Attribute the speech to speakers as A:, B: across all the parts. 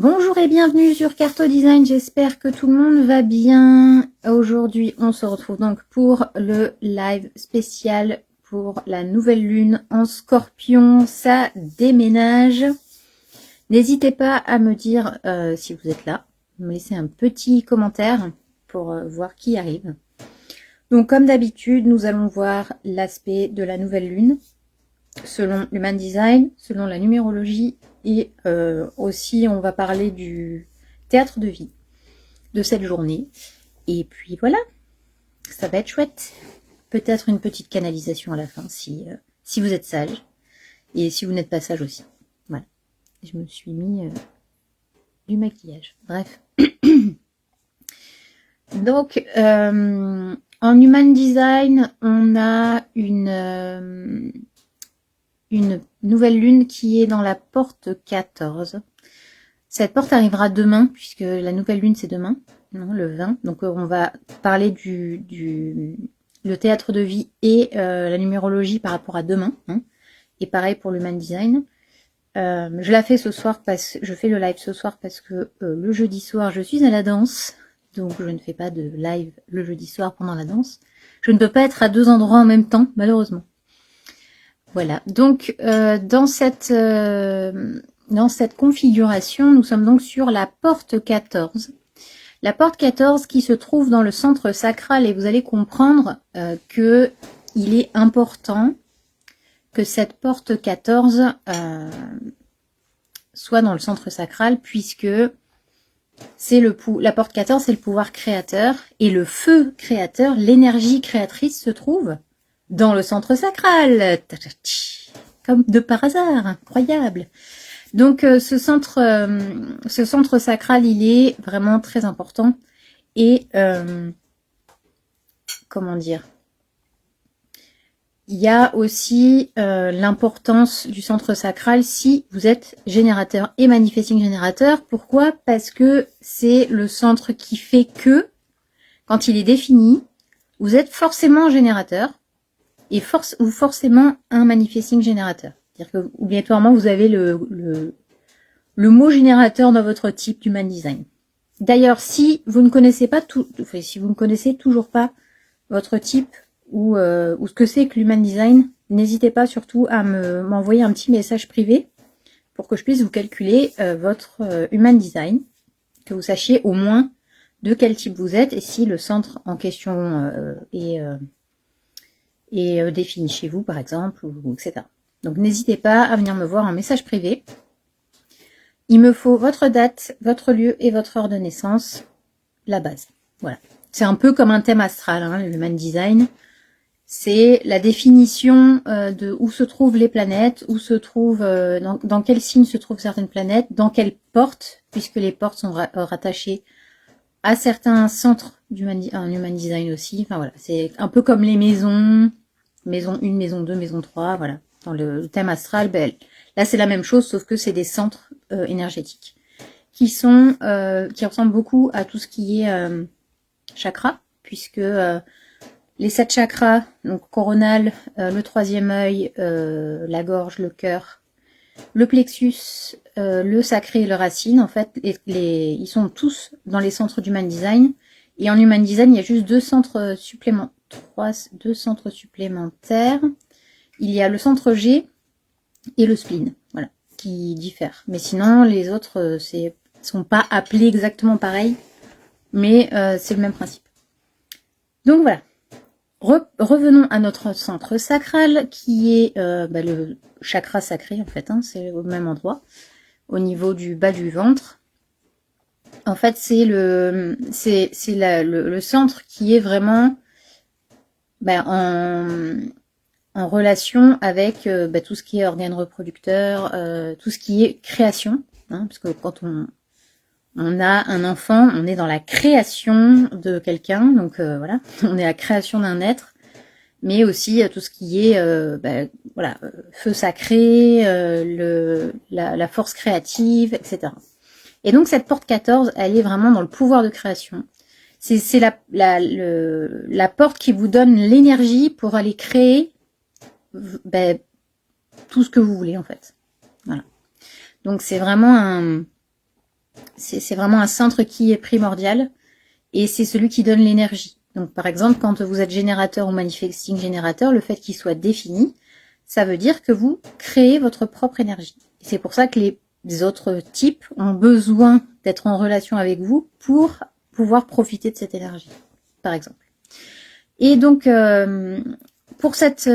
A: Bonjour et bienvenue sur Carto Design, j'espère que tout le monde va bien. Aujourd'hui, on se retrouve donc pour le live spécial pour la nouvelle lune en Scorpion. Ça déménage. N'hésitez pas à me dire si vous êtes là. Me laisser un petit commentaire pour voir qui arrive. Donc comme d'habitude, nous allons voir l'aspect de la nouvelle lune selon l'Human Design, selon la numérologie et aussi on va parler du théâtre de vie de cette journée. Et puis voilà, ça va être chouette. Peut-être une petite canalisation à la fin si vous êtes sage et si vous n'êtes pas sage aussi. Voilà, je me suis mis du maquillage. Bref. Donc en Human Design, on a une nouvelle lune qui est dans la porte 14. Cette porte arrivera demain, puisque la nouvelle lune c'est demain, non, le 20. Donc on va parler le théâtre de vie et la numérologie par rapport à demain. Hein. Et pareil pour l'Human Design. Je la fais ce soir je fais le live ce soir parce que le jeudi soir je suis à la danse. Donc je ne fais pas de live le jeudi soir pendant la danse. Je ne peux pas être à deux endroits en même temps, malheureusement. Voilà, donc dans cette configuration, nous sommes donc sur la porte 14. La porte 14 qui se trouve dans le centre sacral, et vous allez comprendre que il est important que cette porte 14 soit dans le centre sacral, puisque c'est la porte 14, c'est le pouvoir créateur, et le feu créateur, l'énergie créatrice se trouve dans le centre sacral, comme de par hasard, incroyable. Donc ce centre sacral, il est vraiment très important. Et comment dire, il y a aussi l'importance du centre sacral si vous êtes générateur et manifesting générateur. Pourquoi? Parce que c'est le centre qui fait que, quand il est défini, vous êtes forcément générateur. Et ou forcément un manifesting générateur. C'est-à-dire que obligatoirement vous avez le mot générateur dans votre type d'Human Design. D'ailleurs, si vous ne connaissez pas si vous ne connaissez toujours pas votre type ou ce que c'est que l'Human Design, n'hésitez pas surtout à m'envoyer un petit message privé pour que je puisse vous calculer votre Human Design, que vous sachiez au moins de quel type vous êtes et si le centre en question est défini chez vous, par exemple, ou etc. Donc, n'hésitez pas à venir me voir en message privé. Il me faut votre date, votre lieu et votre heure de naissance, la base. Voilà. C'est un peu comme un thème astral, hein, le Human Design. C'est la définition de où se trouvent les planètes, où se trouvent, dans quel signe se trouvent certaines planètes, dans quelle porte, puisque les portes sont rattachées à certains centres d'Human Design aussi. Enfin voilà, c'est un peu comme les maisons, maison 1, maison 2, maison 3, voilà. Dans le thème astral, là c'est la même chose, sauf que c'est des centres énergétiques qui ressemblent beaucoup à tout ce qui est chakra, puisque les 7 chakras, donc coronal, le 3e œil, la gorge, le cœur, le plexus, le sacré et le racine, en fait, ils sont tous dans les centres d'Human Design. Et en Human Design, il y a juste deux centres supplémentaires. Il y a le centre G et le spleen, voilà, qui diffèrent. Mais sinon, les autres, sont pas appelés exactement pareil, mais c'est le même principe. Donc voilà. Revenons à notre centre sacral, qui est le chakra sacré, en fait, hein, c'est au même endroit, au niveau du bas du ventre. En fait, c'est le centre qui est vraiment en relation avec tout ce qui est organes reproducteurs, tout ce qui est création, hein, parce que quand on a un enfant, on est dans la création de quelqu'un, donc voilà, on est la création d'un être, mais aussi tout ce qui est feu sacré, la force créative, etc. Et donc cette porte 14, elle est vraiment dans le pouvoir de création. C'est la porte qui vous donne l'énergie pour aller créer tout ce que vous voulez en fait. Voilà. Donc c'est vraiment c'est vraiment un centre qui est primordial et c'est celui qui donne l'énergie. Donc par exemple, quand vous êtes générateur ou manifesting générateur, le fait qu'il soit défini, ça veut dire que vous créez votre propre énergie. Et c'est pour ça que les autres types ont besoin d'être en relation avec vous pour pouvoir profiter de cette énergie, par exemple. Et donc, pour cette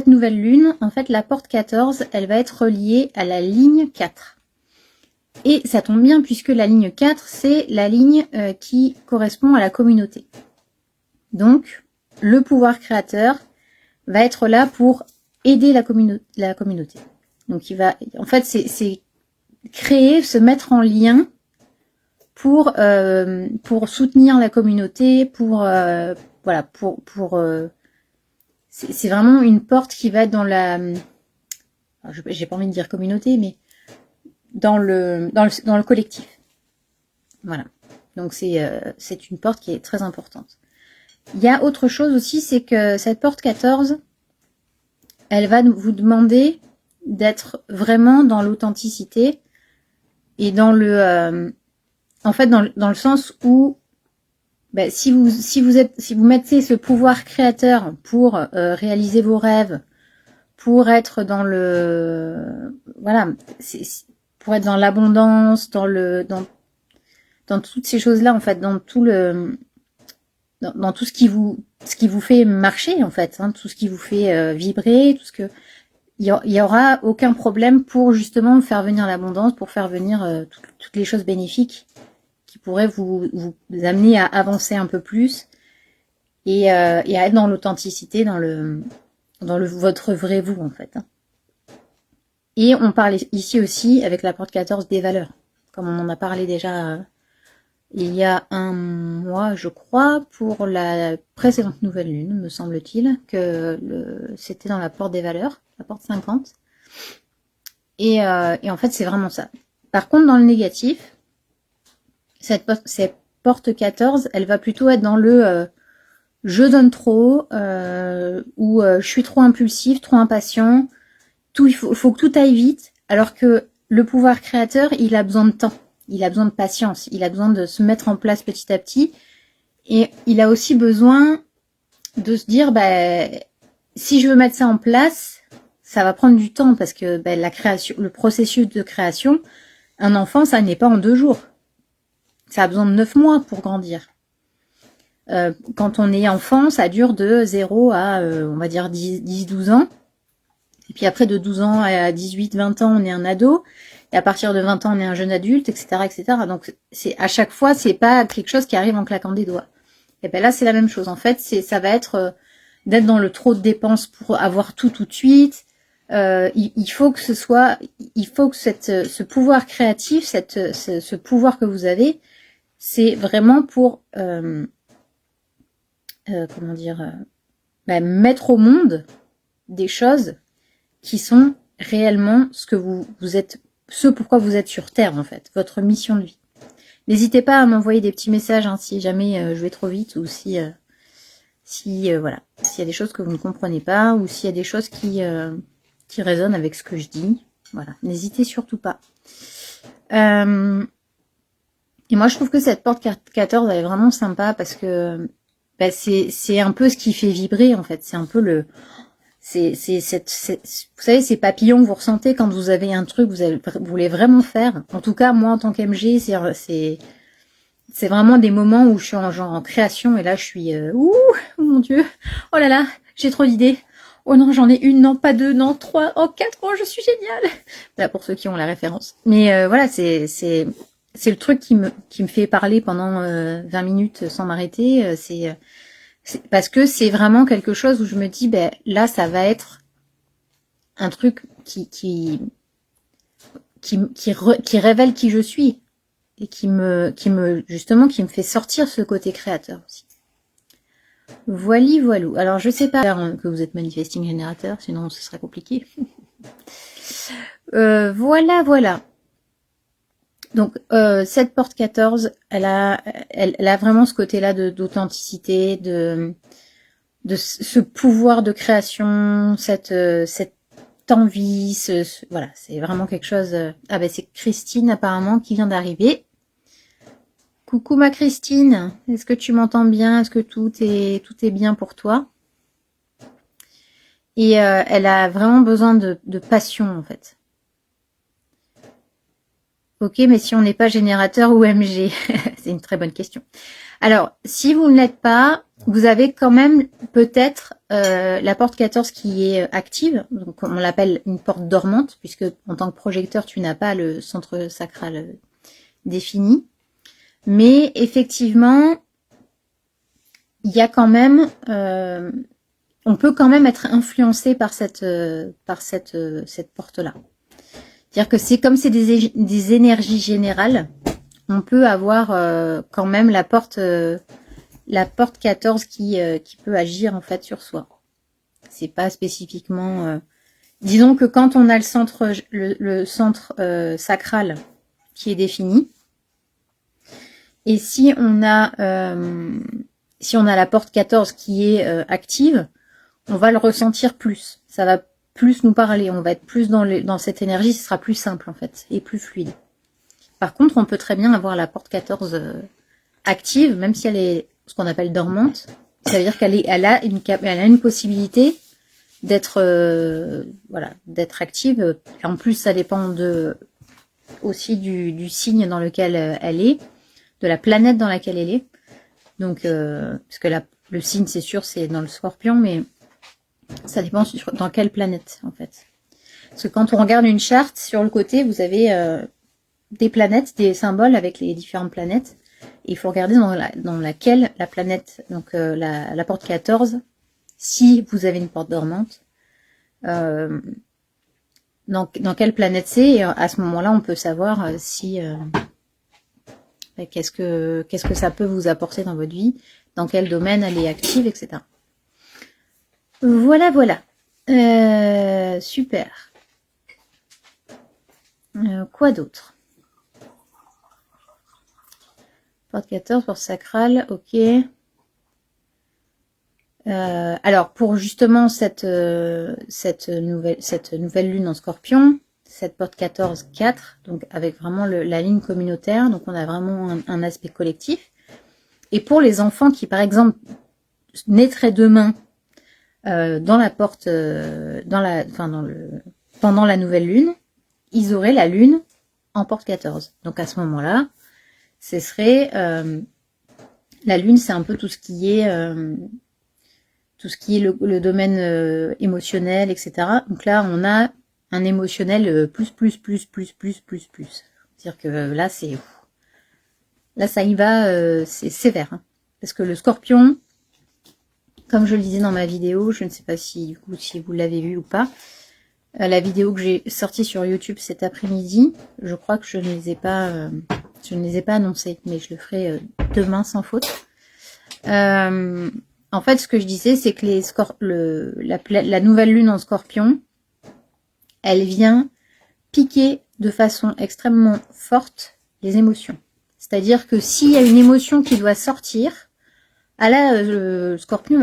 A: nouvelle lune, en fait, la porte 14, elle va être reliée à la ligne 4. Et ça tombe bien puisque la ligne 4, c'est la ligne qui correspond à la communauté. Donc, le pouvoir créateur va être là pour aider la communauté. Donc, il va, en fait, c'est créer, se mettre en lien pour soutenir la communauté, voilà, c'est vraiment une porte qui va être dans la, j'ai pas envie de dire communauté, mais dans le collectif. Voilà. Donc c'est une porte qui est très importante. Il y a autre chose aussi, c'est que cette porte 14, elle va vous demander d'être vraiment dans l'authenticité et dans le, en fait, dans le sens où, ben, si vous mettez ce pouvoir créateur pour réaliser vos rêves, pour être dans le, voilà, pour être dans l'abondance, dans toutes ces choses-là, en fait, dans tout ce qui vous fait marcher, en fait, hein, tout ce qui vous fait vibrer, tout ce que, il y aura aucun problème pour justement faire venir l'abondance, pour faire venir toutes les choses bénéfiques qui pourraient vous amener à avancer un peu plus et à être dans l'authenticité, dans votre vrai vous, en fait. Et on parle ici aussi, avec la porte 14, des valeurs, comme on en a parlé déjà il y a un mois, je crois, pour la précédente nouvelle lune, me semble-t-il, que c'était dans la porte des valeurs, la porte 50. Et en fait, c'est vraiment ça. Par contre, dans le négatif, cette porte 14, elle va plutôt être dans le je donne trop, ou je suis trop impulsif, trop impatient, il faut que tout aille vite, alors que le pouvoir créateur, il a besoin de temps, il a besoin de patience, il a besoin de se mettre en place petit à petit, et il a aussi besoin de se dire, bah, si je veux mettre ça en place, ça va prendre du temps, parce que bah, la création, le processus de création, un enfant, ça n'est pas en 2 jours. Ça a besoin de 9 mois pour grandir. Quand on est enfant, ça dure de 0 à, on va dire, 10-12 ans. Et puis après, de 12 ans à 18-20 ans, on est un ado. Et à partir de 20 ans, on est un jeune adulte, etc., etc. Donc, à chaque fois, c'est pas quelque chose qui arrive en claquant des doigts. Et ben là, c'est la même chose. En fait, ça va être d'être dans le trop de dépenses pour avoir tout de suite. Il faut que ce pouvoir créatif, ce pouvoir que vous avez, c'est vraiment pour, mettre au monde des choses qui sont réellement ce que vous êtes, ce pourquoi vous êtes sur Terre, en fait, votre mission de vie. N'hésitez pas à m'envoyer des petits messages, hein, si jamais je vais trop vite, ou voilà, s'il y a des choses que vous ne comprenez pas, ou s'il y a des choses qui résonnent avec ce que je dis. Voilà, n'hésitez surtout pas. Et moi, je trouve que cette porte 14, elle est vraiment sympa, parce que bah, c'est un peu ce qui fait vibrer, en fait. C'est un peu vous savez, ces papillons que vous ressentez quand vous avez un truc que vous voulez vraiment faire. En tout cas, moi, en tant qu'MG, c'est vraiment des moments où je suis en création, et là, je suis, ouh, mon Dieu, oh là là, j'ai trop d'idées. Oh non, j'en ai une, non, pas 2, non, 3, oh 4, oh, je suis géniale. Voilà, pour ceux qui ont la référence. Mais voilà, c'est le truc qui me fait parler pendant 20 minutes sans m'arrêter. C'est parce que c'est vraiment quelque chose où je me dis, ben là, ça va être un truc qui révèle qui je suis, et qui me fait sortir ce côté créateur aussi. Voilou. Alors, je sais pas que vous êtes manifesting générateur, sinon ce serait compliqué. Voilà. Donc, cette porte 14, elle a vraiment ce côté-là d'authenticité, de ce pouvoir de création, cette t'envie, voilà, c'est vraiment quelque chose... Ah ben c'est Christine apparemment qui vient d'arriver. Coucou ma Christine, est-ce que tu m'entends bien? Est-ce que tout est bien pour toi? Et elle a vraiment besoin de passion en fait. Ok, mais si on n'est pas générateur ou MG, c'est une très bonne question. Alors, si vous ne l'êtes pas, vous avez quand même peut-être la porte 14 qui est active. Donc, on l'appelle une porte dormante, puisque en tant que projecteur, tu n'as pas le centre sacral défini. Mais effectivement, il y a quand même... on peut quand même être influencé par cette porte-là. C'est-à-dire que c'est comme c'est des énergies générales, on peut avoir quand même la porte 14 qui peut agir en fait sur soi. C'est pas spécifiquement... Disons que quand on a le centre sacral qui est défini, et si on a la porte 14 qui est active, on va le ressentir plus. Ça va plus nous parler, on va être plus dans cette énergie, ce sera plus simple en fait, et plus fluide. Par contre, on peut très bien avoir la porte 14 active, même si elle est ce qu'on appelle dormante. Ça veut dire qu'elle a une possibilité d'être d'être active. En plus, ça dépend aussi du signe dans lequel elle est, de la planète dans laquelle elle est. Donc, parce que le signe, c'est sûr, c'est dans le Scorpion, mais ça dépend dans quelle planète, en fait. Parce que quand on regarde une charte, sur le côté, vous avez des planètes, des symboles avec les différentes planètes. Et il faut regarder dans laquelle la planète, donc la porte 14, si vous avez une porte dormante, dans quelle planète c'est, et à ce moment-là, on peut savoir si qu'est-ce que ça peut vous apporter dans votre vie, dans quel domaine elle est active, etc. Voilà. Super. Quoi d'autre? Porte 14, porte sacrale, ok. Alors, pour justement cette nouvelle lune en Scorpion, cette porte 14-4, donc avec vraiment la ligne communautaire, donc on a vraiment un aspect collectif. Et pour les enfants qui, par exemple, naîtraient demain dans la porte, pendant la nouvelle lune, ils auraient la lune en porte 14. Donc à ce moment-là, ce serait la lune, c'est un peu tout ce qui est le domaine émotionnel, etc. Donc là, on a un émotionnel plus. C'est-à-dire que là, ça y va, c'est sévère. Hein. Parce que le Scorpion, comme je le disais dans ma vidéo, je ne sais pas si vous l'avez vu ou pas, la vidéo que j'ai sortie sur YouTube cet après-midi, je crois que je ne les ai pas annoncées, mais je le ferai demain sans faute. En fait, ce que je disais, c'est que la nouvelle lune en Scorpion, elle vient piquer de façon extrêmement forte les émotions. C'est-à-dire que s'il y a une émotion qui doit sortir, le Scorpion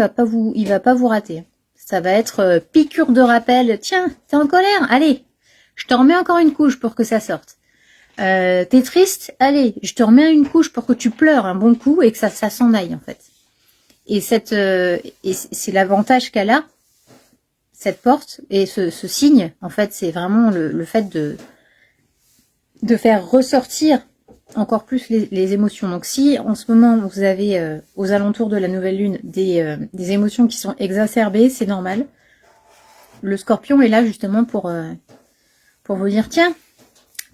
A: il va pas vous rater. Ça va être piqûre de rappel. Tiens, t'es en colère? Allez, je te remets encore une couche pour que ça sorte. T'es triste? Allez, je te remets une couche pour que tu pleures un bon coup et que ça s'en aille en fait. Et c'est l'avantage qu'elle a, cette porte, et ce signe, en fait, c'est vraiment le fait de faire ressortir encore plus les émotions. Donc si en ce moment vous avez aux alentours de la nouvelle lune des émotions qui sont exacerbées, c'est normal. Le Scorpion est là justement pour vous dire, tiens,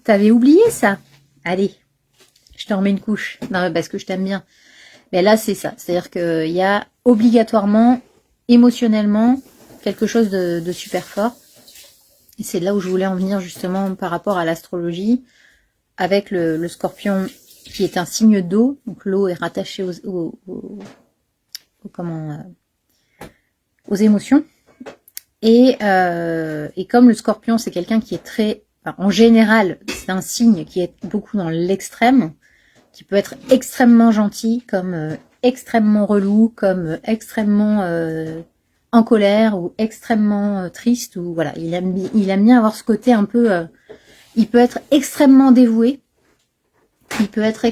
A: t'avais oublié ça? Allez, je te remets une couche. Non, parce que je t'aime bien. Mais là, c'est ça. C'est-à-dire qu'il y a obligatoirement, émotionnellement, quelque chose de super fort. Et c'est là où je voulais en venir justement par rapport à l'astrologie, avec le Scorpion qui est un signe d'eau. Donc l'eau est rattachée aux émotions. Et comme le Scorpion, c'est quelqu'un qui est très... Enfin, en général, c'est un signe qui est beaucoup dans l'extrême, qui peut être extrêmement gentil, comme extrêmement relou, comme extrêmement en colère ou extrêmement triste, ou voilà, il aime bien avoir ce côté un peu, il peut être extrêmement dévoué, il peut être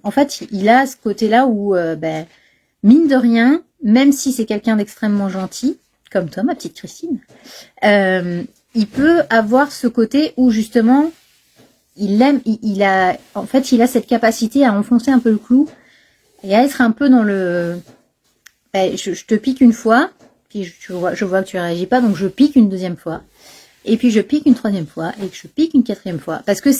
A: en fait, il a ce côté-là où, mine de rien, même si c'est quelqu'un d'extrêmement gentil, comme toi, ma petite Christine, il peut avoir ce côté où justement, il a cette capacité à enfoncer un peu le clou et à être un peu dans le, je te pique une fois, puis je vois que tu réagis pas, donc je pique une deuxième fois, et puis je pique une troisième fois, et que je pique une quatrième fois, parce que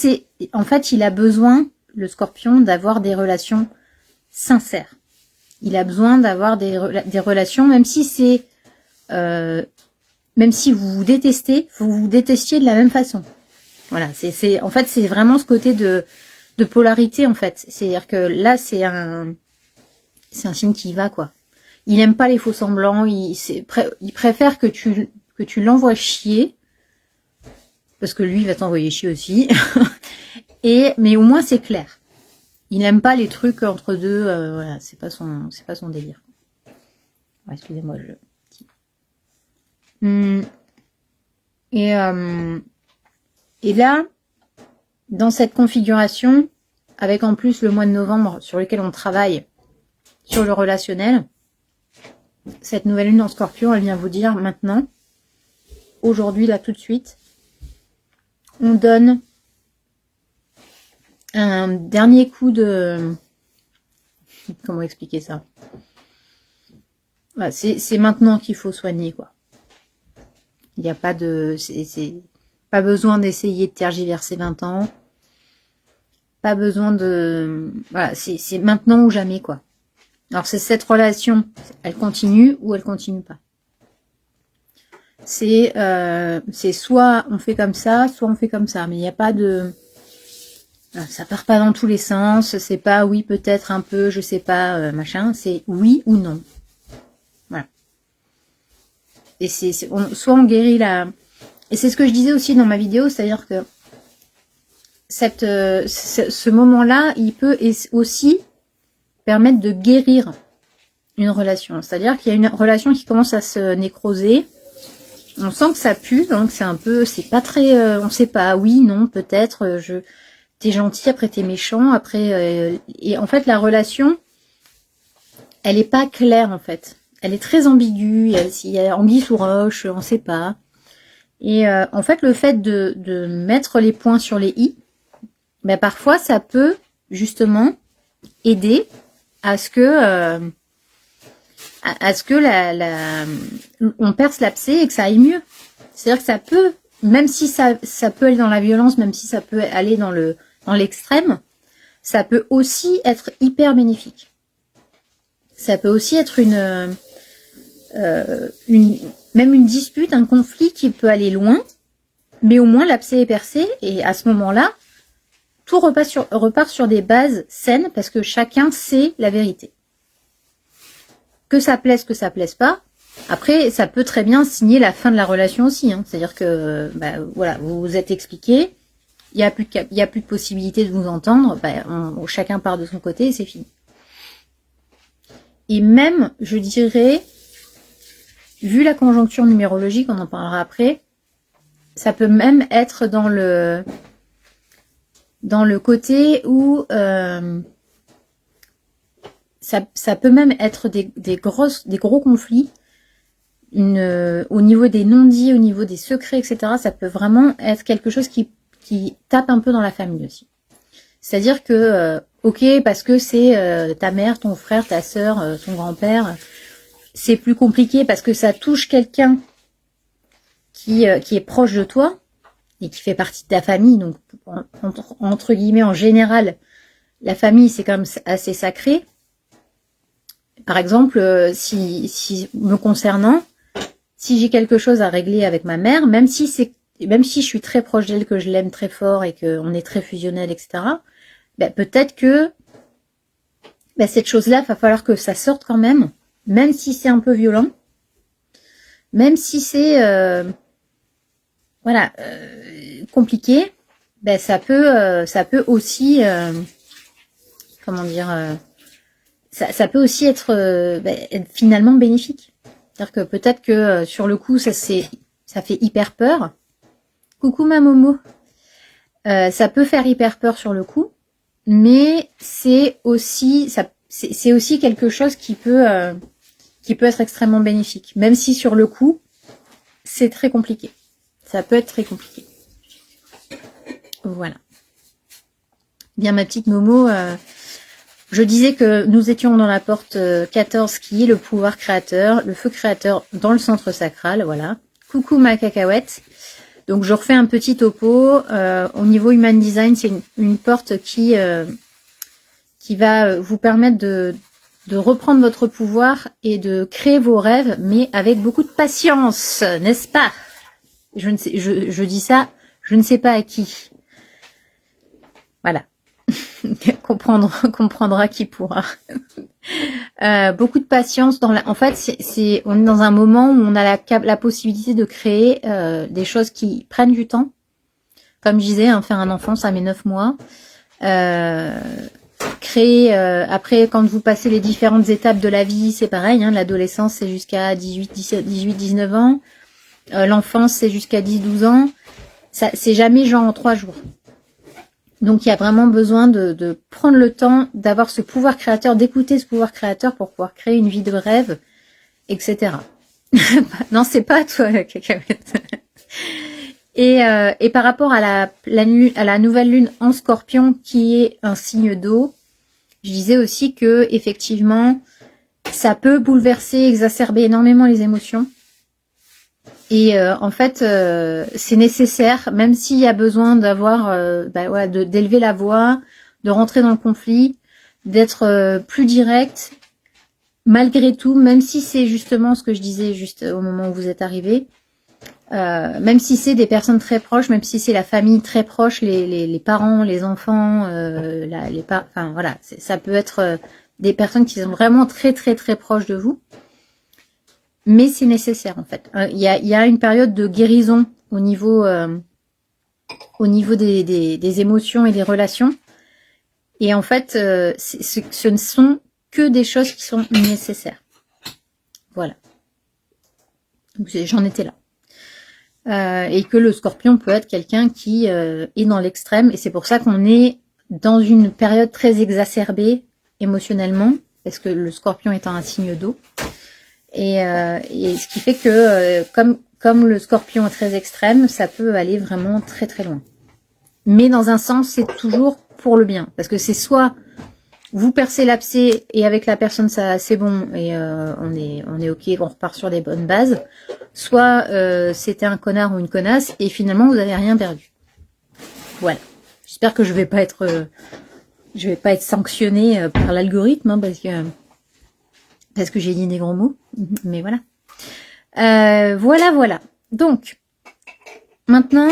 A: en fait, il a besoin, le Scorpion, d'avoir des relations sincères. Il a besoin d'avoir des relations, même si vous vous détestez, vous vous détestiez de la même façon. Voilà, en fait, c'est vraiment ce côté de polarité, en fait. C'est-à-dire que là, c'est un signe qui va, quoi. Il aime pas les faux semblants, il préfère que tu l'envoies chier, parce que lui, il va t'envoyer chier aussi. Mais au moins, c'est clair. Il aime pas les trucs entre deux, voilà, c'est pas son délire. Ouais, excusez-moi, Et là, dans cette configuration, avec en plus le mois de novembre sur lequel on travaille sur le relationnel, cette nouvelle lune en Scorpion, elle vient vous dire maintenant, aujourd'hui, là, tout de suite, on donne un dernier coup de... Comment expliquer ça? Voilà, c'est maintenant qu'il faut soigner, quoi. Il n'y a pas de... C'est pas besoin d'essayer de tergiverser 20 ans. Pas besoin de... Voilà, c'est maintenant ou jamais, quoi. Alors, c'est cette relation, elle continue ou elle continue pas. C'est soit on fait comme ça, soit on fait comme ça. Mais il n'y a pas de... Ça part pas dans tous les sens. C'est pas oui, peut-être un peu, je sais pas, machin. C'est oui ou non. Voilà. Et soit on guérit la... Et c'est ce que je disais aussi dans ma vidéo, c'est-à-dire que ce moment-là, il peut aussi permettre de guérir une relation. C'est-à-dire qu'il y a une relation qui commence à se nécroser. On sent que ça pue, donc c'est un peu, c'est pas très, on sait pas, oui, non, peut-être, t'es gentil, après t'es méchant, après, et en fait la relation, elle est pas claire en fait. Elle est très ambiguë, il y a anguille sous roche, on sait pas. Et en fait, le fait de mettre les points sur les i, parfois ça peut justement aider à ce que on perce l'abcès et que ça aille mieux. C'est-à-dire que ça peut, même si ça peut aller dans la violence, même si ça peut aller dans l'extrême, ça peut aussi être hyper bénéfique. Ça peut aussi être même une dispute, un conflit qui peut aller loin, mais au moins l'abcès est percé, et à ce moment-là, tout repart sur des bases saines, parce que chacun sait la vérité. Que ça plaise pas. Après, ça peut très bien signer la fin de la relation aussi. Hein. C'est-à-dire que, voilà, vous vous êtes expliqué, il y a plus de possibilité de vous entendre, chacun part de son côté et c'est fini. Et même, je dirais, vu la conjoncture numérologique, on en parlera après, ça peut même être dans le côté où ça peut même être des gros conflits, au niveau des non-dits, au niveau des secrets, etc. Ça peut vraiment être quelque chose qui tape un peu dans la famille aussi. C'est-à-dire que, ok, parce que c'est ta mère, ton frère, ta sœur, ton grand-père, c'est plus compliqué parce que ça touche quelqu'un qui est proche de toi et qui fait partie de ta famille. Donc, entre guillemets, en général, la famille, c'est quand même assez sacré. Par exemple, si me concernant, si j'ai quelque chose à régler avec ma mère, même si je suis très proche d'elle, que je l'aime très fort et qu'on est très fusionnel, etc., peut-être que cette chose-là, va falloir que ça sorte quand même si c'est un peu violent, même si c'est compliqué, ça peut aussi comment dire, ça peut aussi être finalement bénéfique. C'est-à-dire que peut-être que sur le coup, ça fait hyper peur. Coucou ma Momo. Ça peut faire hyper peur sur le coup, mais c'est aussi quelque chose qui peut être extrêmement bénéfique, même si sur le coup, c'est très compliqué. Ça peut être très compliqué. Voilà. Bien ma petite Momo, je disais que nous étions dans la porte 14 qui est le pouvoir créateur, le feu créateur dans le centre sacral, voilà. Coucou ma cacahuète. Donc je refais un petit topo. Au niveau Human Design, c'est une porte qui va vous permettre de reprendre votre pouvoir et de créer vos rêves, mais avec beaucoup de patience, n'est-ce pas? Je dis ça, je ne sais pas à qui. Voilà. comprendra qui pourra. Beaucoup de patience en fait, on est dans un moment où on a la possibilité de créer des choses qui prennent du temps. Comme je disais, hein, faire un enfant, ça met 9 mois. Créer, après, quand vous passez les différentes étapes de la vie, c'est pareil, hein, l'adolescence, c'est jusqu'à 18-19 ans. L'enfance, c'est jusqu'à 10-12 ans. Ça, c'est jamais genre en 3 jours. Donc, il y a vraiment besoin de prendre le temps, d'avoir ce pouvoir créateur, d'écouter ce pouvoir créateur pour pouvoir créer une vie de rêve, etc. Non, c'est pas toi, la cacahuète. Et par rapport à la nouvelle lune en Scorpion, qui est un signe d'eau, je disais aussi que effectivement, ça peut bouleverser, exacerber énormément les émotions. Et en fait, c'est nécessaire, même s'il y a besoin d'avoir, d'élever la voix, de rentrer dans le conflit, d'être plus direct, malgré tout, même si c'est justement ce que je disais juste au moment où vous êtes arrivé, même si c'est des personnes très proches, même si c'est la famille très proche, les parents, les enfants, enfin voilà, ça peut être des personnes qui sont vraiment très très très proches de vous. Mais c'est nécessaire en fait. Il y a une période de guérison au niveau des émotions et des relations. Et en fait, ce ne sont que des choses qui sont nécessaires. Voilà. J'en étais là. Et que le Scorpion peut être quelqu'un qui est dans l'extrême. Et c'est pour ça qu'on est dans une période très exacerbée émotionnellement, parce que le Scorpion étant un signe d'eau. Et ce qui fait que comme le Scorpion est très extrême, ça peut aller vraiment très très loin. Mais dans un sens, c'est toujours pour le bien. Parce que c'est soit vous percez l'abcès et avec la personne ça c'est bon et on est ok, on repart sur des bonnes bases. Soit c'était un connard ou une connasse et finalement vous n'avez rien perdu. Voilà. J'espère que je vais pas être sanctionnée par l'algorithme, hein, parce que j'ai dit des gros mots, mais voilà. Voilà. Donc, maintenant,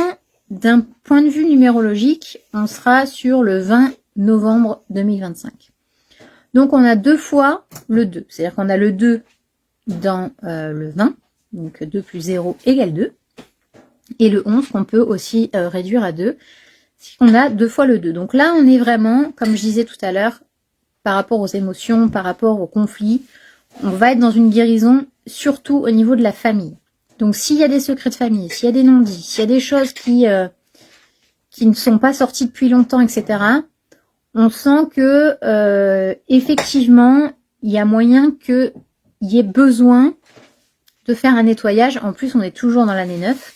A: d'un point de vue numérologique, on sera sur le 20 novembre 2025. Donc, on a 2 fois le 2. C'est-à-dire qu'on a le 2 dans le 20, donc 2 plus 0 égale 2. Et le 11 qu'on peut aussi réduire à 2. C'est qu'on a 2 fois le 2. Donc là, on est vraiment, comme je disais tout à l'heure, par rapport aux émotions, par rapport aux conflits, on va être dans une guérison, surtout au niveau de la famille. Donc, s'il y a des secrets de famille, s'il y a des non-dits, s'il y a des choses qui ne sont pas sorties depuis longtemps, etc., on sent que, effectivement, il y a moyen qu'il y ait besoin de faire un nettoyage. En plus, on est toujours dans l'année 9.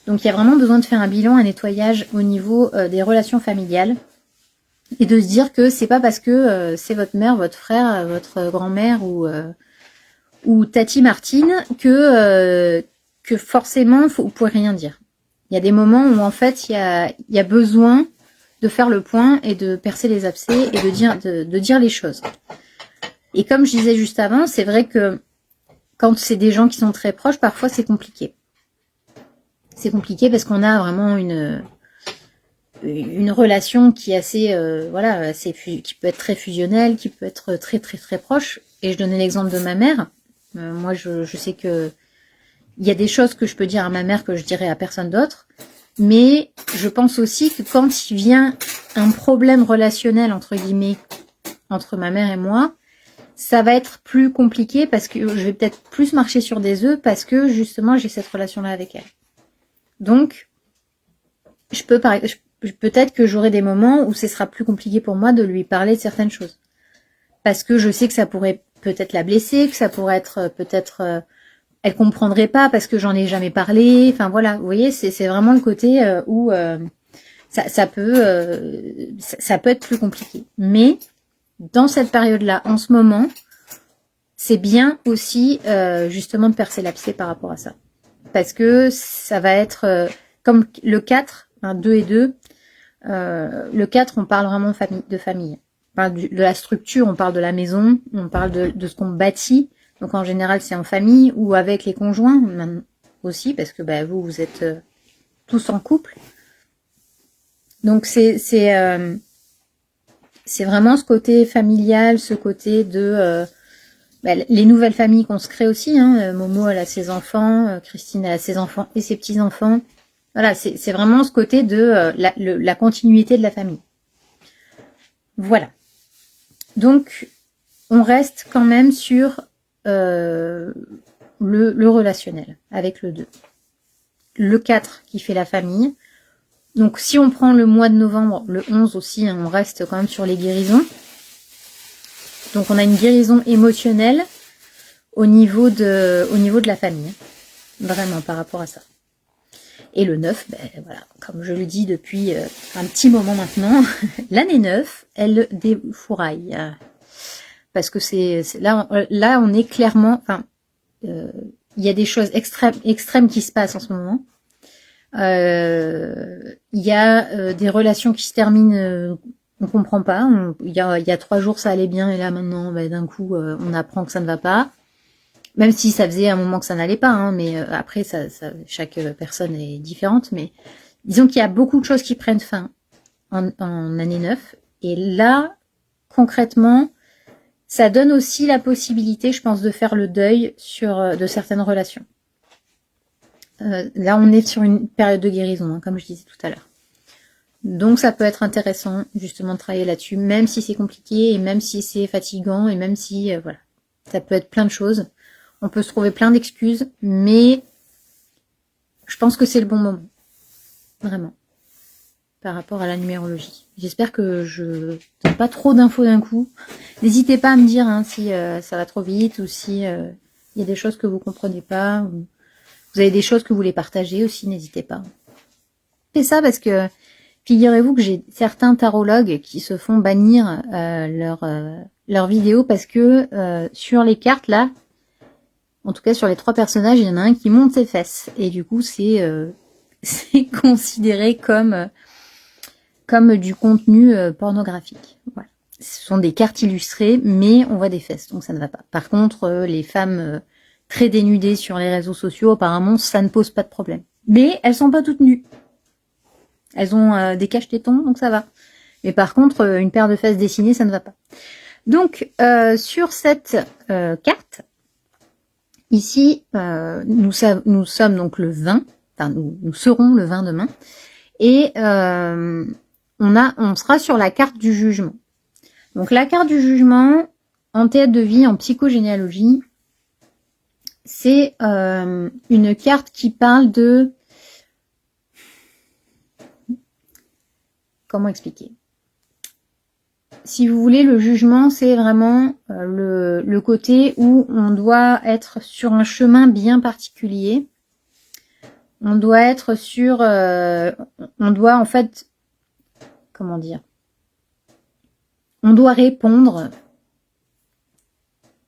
A: Donc, il y a vraiment besoin de faire un bilan, un nettoyage au niveau des relations familiales. Et de se dire que c'est pas parce que c'est votre mère, votre frère, votre grand-mère ou Tati Martine que forcément vous pouvez rien dire. Il y a des moments où en fait il y a besoin de faire le point et de percer les abcès et de dire les choses. Et comme je disais juste avant, c'est vrai que quand c'est des gens qui sont très proches, parfois c'est compliqué. C'est compliqué parce qu'on a vraiment une relation qui est assez, qui peut être très fusionnelle, qui peut être très très très proche. Et je donnais l'exemple de ma mère. Moi, je sais que il y a des choses que je peux dire à ma mère que je dirais à personne d'autre. Mais je pense aussi que quand il vient un problème relationnel, entre guillemets, entre ma mère et moi, ça va être plus compliqué parce que je vais peut-être plus marcher sur des œufs parce que justement j'ai cette relation-là avec elle. Donc, peut-être que j'aurai des moments où ce sera plus compliqué pour moi de lui parler de certaines choses. Parce que je sais que ça pourrait peut-être la blesser, que ça pourrait être elle comprendrait pas parce que j'en ai jamais parlé. Enfin voilà, vous voyez, c'est vraiment le côté où ça peut être plus compliqué. Mais dans cette période-là, en ce moment, c'est bien aussi justement de percer l'abcès par rapport à ça. Parce que ça va être comme le 4, 2 et 2, le 4, on parle vraiment de famille. On parle de la structure, on parle de la maison, on parle de ce qu'on bâtit. Donc en général, c'est en famille ou avec les conjoints même aussi, parce que vous êtes tous en couple. Donc c'est vraiment ce côté familial, ce côté de les nouvelles familles qu'on se crée aussi. Momo, elle a ses enfants, Christine, elle a ses enfants et ses petits-enfants. Voilà, c'est vraiment ce côté de la continuité de la famille. Voilà. Donc, on reste quand même sur le relationnel avec le 2. Le 4 qui fait la famille. Donc, si on prend le mois de novembre, le 11 aussi, on reste quand même sur les guérisons. Donc, on a une guérison émotionnelle au niveau de la famille. Vraiment, par rapport à ça. Et le 9, voilà, comme je le dis depuis un petit moment maintenant, l'année 9, elle défouraille. Parce que là, on est clairement, il y a des choses extrêmes qui se passent en ce moment. Il y a des relations qui se terminent, on comprend pas. Il y a 3 jours, ça allait bien, et là maintenant, d'un coup, on apprend que ça ne va pas. Même si ça faisait un moment que ça n'allait pas, mais après, chaque personne est différente. Mais disons qu'il y a beaucoup de choses qui prennent fin en année 9. Et là, concrètement, ça donne aussi la possibilité, je pense, de faire le deuil de certaines relations. Là, on est sur une période de guérison, comme je disais tout à l'heure. Donc, ça peut être intéressant, justement, de travailler là-dessus, même si c'est compliqué, et même si c'est fatigant, et même si, voilà, ça peut être plein de choses. On peut se trouver plein d'excuses, mais je pense que c'est le bon moment. Vraiment. Par rapport à la numérologie. J'espère que je donne pas trop d'infos d'un coup. N'hésitez pas à me dire si ça va trop vite ou si il y a des choses que vous comprenez pas. Ou vous avez des choses que vous voulez partager aussi, n'hésitez pas. C'est ça parce que figurez-vous que j'ai certains tarologues qui se font bannir leurs vidéos parce que sur les cartes là, en tout cas sur les 3 personnages, il y en a un qui monte ses fesses. Et du coup, c'est considéré comme du contenu pornographique. Voilà. Ce sont des cartes illustrées, mais on voit des fesses, donc ça ne va pas. Par contre, les femmes très dénudées sur les réseaux sociaux, apparemment, ça ne pose pas de problème. Mais elles sont pas toutes nues. Elles ont des cache-tétons, donc ça va. Mais par contre, une paire de fesses dessinées, ça ne va pas. Donc, sur cette carte, ici, nous sommes donc le 20, enfin nous serons le 20 demain, et on sera sur la carte du jugement. Donc la carte du jugement, en théâtre de vie, en psychogénéalogie, c'est une carte qui parle de... Comment expliquer ? Si vous voulez, le jugement, c'est vraiment le côté où on doit être sur un chemin bien particulier. On doit être sur... on doit en fait... Comment dire ? On doit répondre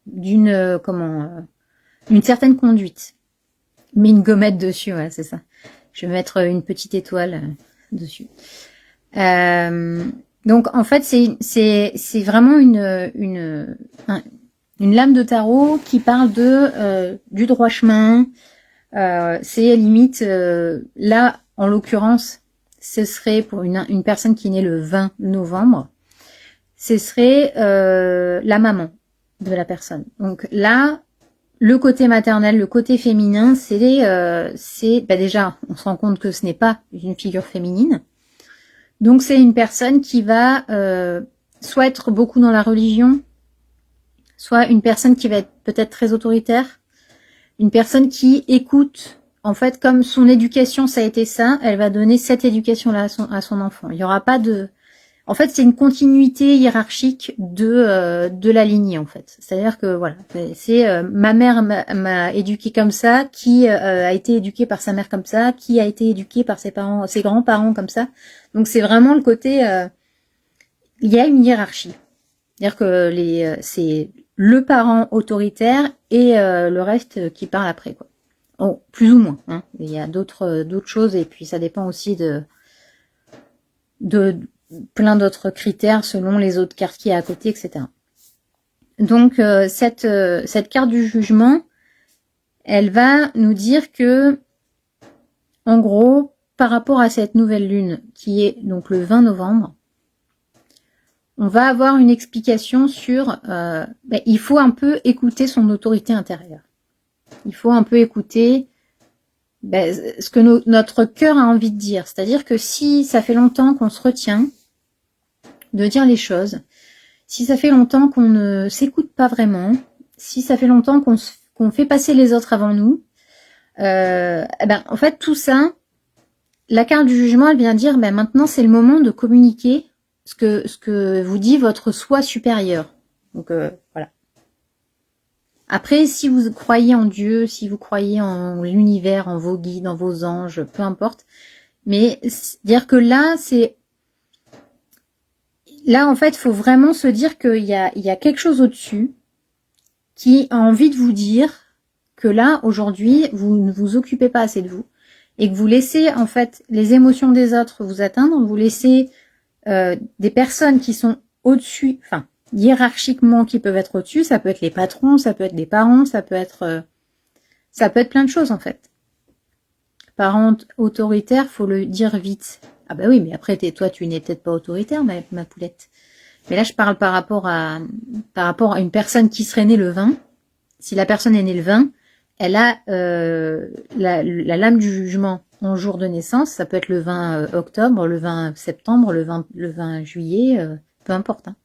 A: d'une certaine conduite. Mais une gommette dessus, ouais, c'est ça. Je vais mettre une petite étoile dessus. Donc en fait c'est vraiment une lame de tarot qui parle du droit chemin. C'est limite là en l'occurrence ce serait pour une personne qui est née le 20 novembre, ce serait la maman de la personne. Donc là le côté maternel, le côté féminin, c'est déjà on se rend compte que ce n'est pas une figure féminine. Donc c'est une personne qui va soit être beaucoup dans la religion, soit une personne qui va être peut-être très autoritaire, une personne qui écoute, en fait, comme son éducation, ça a été ça, elle va donner cette éducation-là à son enfant. Il y aura pas de... En fait, c'est une continuité hiérarchique de la lignée, en fait. C'est-à-dire que, voilà, c'est ma mère m'a éduquée comme ça, qui a été éduquée par sa mère comme ça, qui a été éduquée par ses parents, ses grands-parents comme ça. Donc, c'est vraiment le côté... il y a une hiérarchie. C'est-à-dire que c'est le parent autoritaire et le reste qui parle après, quoi. Oh, plus ou moins. Hein. Il y a d'autres choses et puis ça dépend aussi de plein d'autres critères selon les autres cartes qu'il y a à côté, etc. Donc cette carte du jugement, elle va nous dire que, en gros, par rapport à cette nouvelle lune qui est donc le 20 novembre, on va avoir une explication sur il faut un peu écouter son autorité intérieure. Il faut un peu écouter ce que notre cœur a envie de dire. C'est-à-dire que si ça fait longtemps qu'on se retient de dire les choses, si ça fait longtemps qu'on ne s'écoute pas vraiment, si ça fait longtemps qu'on fait passer les autres avant nous, en fait tout ça, la carte du jugement, elle vient dire maintenant c'est le moment de communiquer ce que vous dit votre soi supérieur. Donc voilà. Après, si vous croyez en Dieu, si vous croyez en l'univers, en vos guides, en vos anges, peu importe, mais dire que là, en fait, il faut vraiment se dire qu'il y a quelque chose au-dessus qui a envie de vous dire que là, aujourd'hui, vous ne vous occupez pas assez de vous et que vous laissez, en fait, les émotions des autres vous atteindre, vous laissez des personnes qui sont au-dessus, enfin, hiérarchiquement qui peuvent être au-dessus, ça peut être les patrons, ça peut être les parents, ça peut être plein de choses en fait. Parents autoritaires, faut le dire vite. Ah bah oui, mais après toi tu n'es peut-être pas autoritaire, ma poulette. Mais là je parle par rapport à une personne qui serait née le 20. Si la personne est née le 20, elle a la lame du jugement en jour de naissance, ça peut être le 20 octobre, le 20 septembre, le 20 juillet, peu importe. Hein.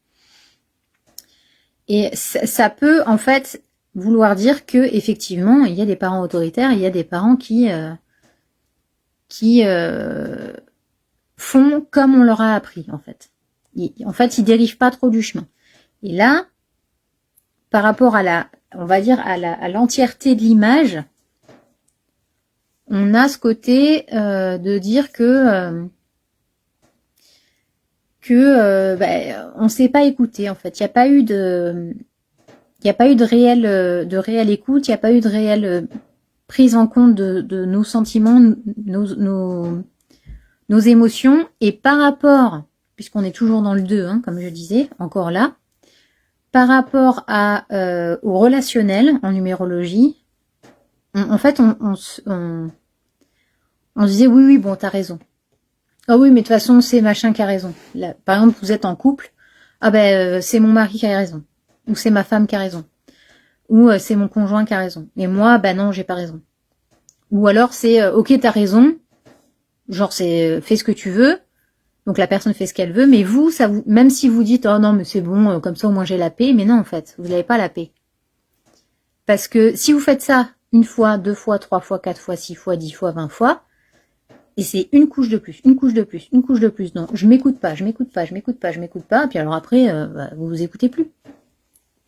A: Et ça peut en fait vouloir dire que effectivement il y a des parents autoritaires, il y a des parents qui font comme on leur a appris en fait. Ils dérivent pas trop du chemin. Et là, par rapport on va dire à l'entièreté de l'image, on a ce côté de dire que on s'est pas écouté en fait. Il n'y a pas eu de réelle écoute, il n'y a pas eu de réelle prise en compte de nos sentiments, nos émotions. Et par rapport, puisqu'on est toujours dans le 2, hein, comme je disais, encore là, par rapport au relationnel en numérologie, on se disait oui, bon, t'as raison. Ah oui, mais de toute façon, c'est machin qui a raison. Là, par exemple, vous êtes en couple, c'est mon mari qui a raison. Ou c'est ma femme qui a raison. Ou c'est mon conjoint qui a raison. Et moi, non, j'ai pas raison. Ou alors c'est, ok, t'as raison, genre c'est, fais ce que tu veux, donc la personne fait ce qu'elle veut, mais vous, même si vous dites, oh non, mais c'est bon, comme ça au moins j'ai la paix, mais non, en fait, vous n'avez pas la paix. Parce que si vous faites ça une fois, 2 fois, 3 fois, 4 fois, 6 fois, 10 fois, 20 fois, et c'est une couche de plus, une couche de plus, une couche de plus. Non, je m'écoute pas, je m'écoute pas, je m'écoute pas, je m'écoute pas. Puis alors après, vous vous écoutez plus.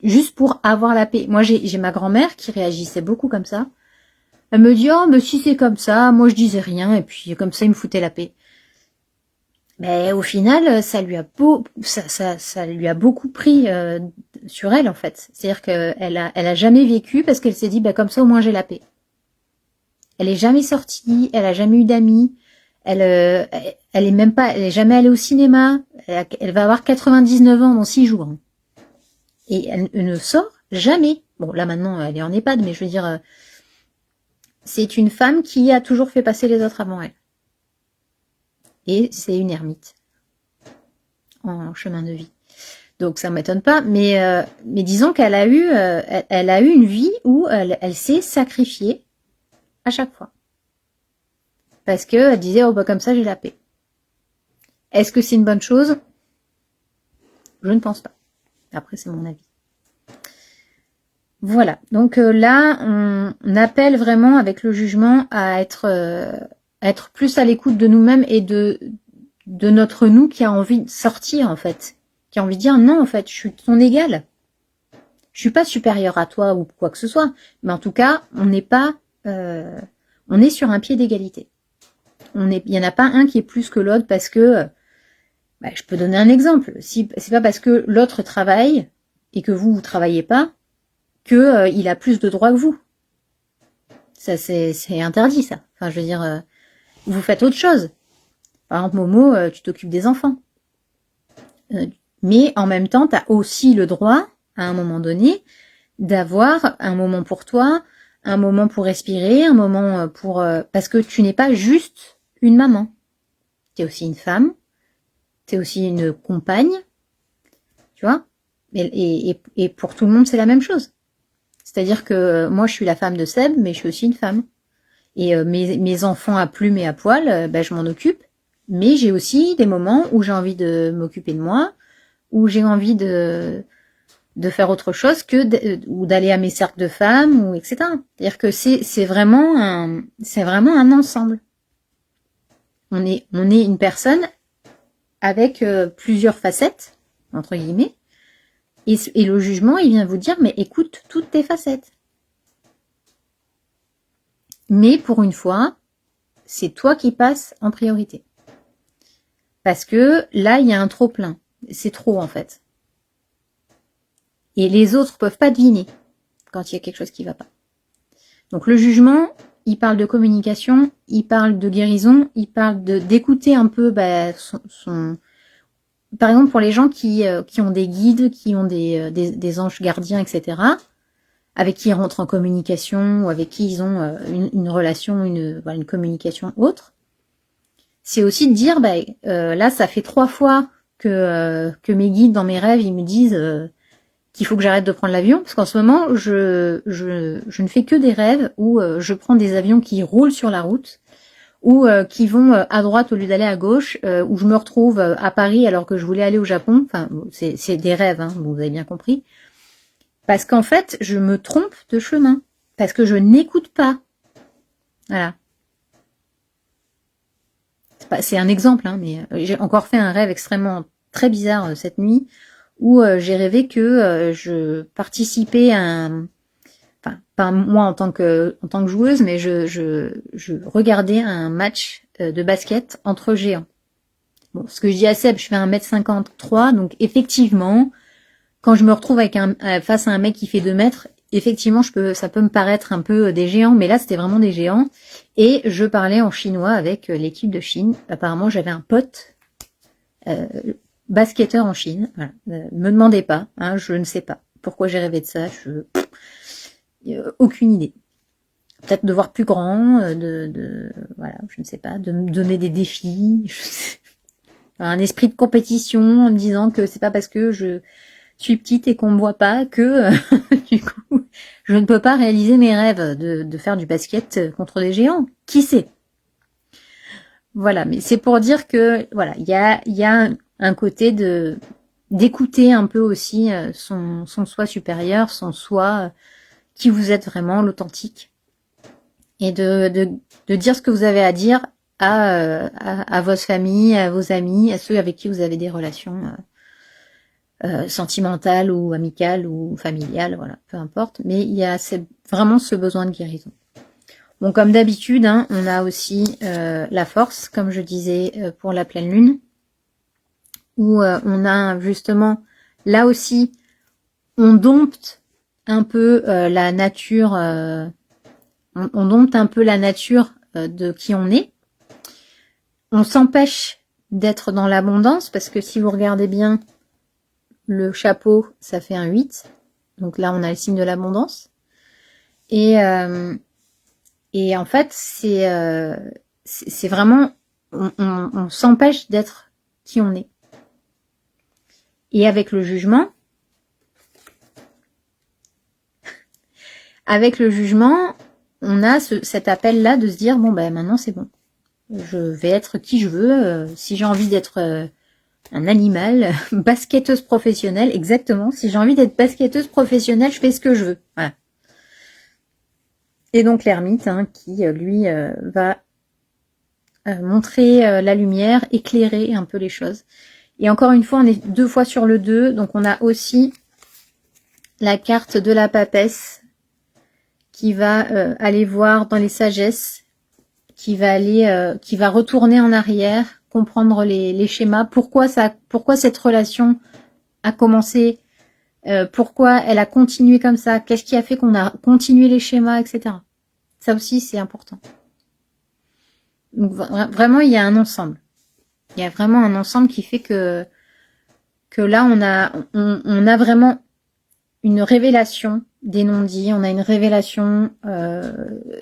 A: Juste pour avoir la paix. Moi, j'ai ma grand-mère qui réagissait beaucoup comme ça. Elle me dit, oh, mais si c'est comme ça, moi je disais rien, et puis comme ça, il me foutait la paix. Mais au final, ça lui a beaucoup pris sur elle, en fait. C'est-à-dire qu'elle a jamais vécu parce qu'elle s'est dit, comme ça, au moins j'ai la paix. Elle est jamais sortie, elle a jamais eu d'amis, elle est jamais allée au cinéma, elle va avoir 99 ans dans 6 jours. Et elle ne sort jamais. Bon, là maintenant, elle est en EHPAD, mais je veux dire, c'est une femme qui a toujours fait passer les autres avant elle. Et c'est une ermite en chemin de vie. Donc ça m'étonne pas, mais disons qu'elle a eu, elle a eu une vie où elle s'est sacrifiée à chaque fois. Parce que elle disait, comme ça j'ai la paix. Est-ce que c'est une bonne chose? Je ne pense pas. Après, c'est mon avis. Voilà, donc là, on appelle vraiment avec le jugement à être plus à l'écoute de nous-mêmes et de notre nous qui a envie de sortir, en fait. Qui a envie de dire, non, en fait, je suis ton égal. Je suis pas supérieure à toi ou quoi que ce soit. Mais en tout cas, on n'est pas... on est sur un pied d'égalité. Il y en a pas un qui est plus que l'autre parce que... je peux donner un exemple. Si c'est pas parce que l'autre travaille et que vous travaillez pas que il a plus de droits que vous. Ça, c'est interdit, ça. Enfin, je veux dire, vous faites autre chose. Par exemple, Momo, tu t'occupes des enfants. Mais en même temps, tu as aussi le droit, à un moment donné, d'avoir un moment pour toi, un moment pour respirer, un moment pour... parce que tu n'es pas juste une maman. Tu es aussi une femme, tu es aussi une compagne, tu vois. Et pour tout le monde, c'est la même chose. C'est-à-dire que moi, je suis la femme de Seb, mais je suis aussi une femme. Et mes enfants à plumes et à poil, je m'en occupe. Mais j'ai aussi des moments où j'ai envie de m'occuper de moi, où j'ai envie de faire autre chose ou d'aller à mes cercles de femmes, ou etc. C'est-à-dire que c'est vraiment un ensemble. On est une personne avec plusieurs facettes, entre guillemets, et le jugement, il vient vous dire, mais écoute toutes tes facettes. Mais pour une fois, c'est toi qui passes en priorité. Parce que là, il y a un trop plein. C'est trop, en fait. Et les autres peuvent pas deviner quand il y a quelque chose qui va pas. Donc le jugement, il parle de communication, il parle de guérison, il parle d'écouter un peu son... Par exemple, pour les gens qui ont des guides, qui ont des anges gardiens, etc., avec qui ils rentrent en communication, ou avec qui ils ont une relation, une communication autre, c'est aussi de dire, là, ça fait 3 fois que mes guides dans mes rêves, ils me disent qu'il faut que j'arrête de prendre l'avion, parce qu'en ce moment, je ne fais que des rêves où je prends des avions qui roulent sur la route, ou qui vont à droite au lieu d'aller à gauche, où je me retrouve à Paris alors que je voulais aller au Japon. Enfin, c'est des rêves, hein, vous avez bien compris. Parce qu'en fait, je me trompe de chemin, parce que je n'écoute pas. Voilà. C'est un exemple, hein, mais j'ai encore fait un rêve extrêmement très bizarre cette nuit, où j'ai rêvé que je participais à un... Enfin, pas moi en tant que joueuse, mais je regardais un match de basket entre géants. Bon, ce que je dis à Seb, je fais 1m53, donc effectivement, quand je me retrouve face à un mec qui fait 2 mètres, effectivement, ça peut me paraître un peu des géants, mais là, c'était vraiment des géants. Et je parlais en chinois avec l'équipe de Chine. Apparemment, j'avais un pote basketteur en Chine. Voilà. Me demandez pas, hein, je ne sais pas pourquoi j'ai rêvé de ça. Aucune idée. Peut-être de voir plus grand, voilà, je ne sais pas, de me donner des défis, un esprit de compétition en me disant que c'est pas parce que je suis petite et qu'on me voit pas que du coup je ne peux pas réaliser mes rêves de faire du basket contre des géants. Qui sait? Voilà, mais c'est pour dire que voilà, il y a un côté d'écouter un peu aussi son soi supérieur, son soi qui vous êtes vraiment, l'authentique, et de dire ce que vous avez à dire à votre famille, à vos amis, à ceux avec qui vous avez des relations sentimentales ou amicales ou familiales, voilà, peu importe. Mais il y a vraiment ce besoin de guérison. Bon, comme d'habitude, hein, on a aussi la force, comme je disais pour la pleine lune, où on a justement, là aussi, on dompte un peu la nature, on dompte un peu la nature de qui on est. On s'empêche d'être dans l'abondance, parce que si vous regardez bien, le chapeau, ça fait un 8. Donc là, on a le signe de l'abondance. Et en fait, c'est vraiment, on s'empêche d'être qui on est. Et avec le jugement, on a cet appel-là de se dire, bon, maintenant c'est bon. Je vais être qui je veux. Si j'ai envie d'être Un animal, basketteuse professionnelle, exactement. Si j'ai envie d'être basketteuse professionnelle, je fais ce que je veux. Voilà. Et donc l'ermite, hein, qui lui va montrer la lumière, éclairer un peu les choses. Et encore une fois, on est 2 fois sur le 2, donc on a aussi la carte de la papesse qui va aller voir dans les sagesses, qui va retourner en arrière, comprendre les schémas, pourquoi cette relation a commencé, pourquoi elle a continué comme ça, qu'est-ce qui a fait qu'on a continué les schémas, etc. Ça aussi, c'est important. Donc vraiment, il y a un ensemble. Il y a vraiment un ensemble qui fait que là, on a vraiment une révélation des non-dits, on a une révélation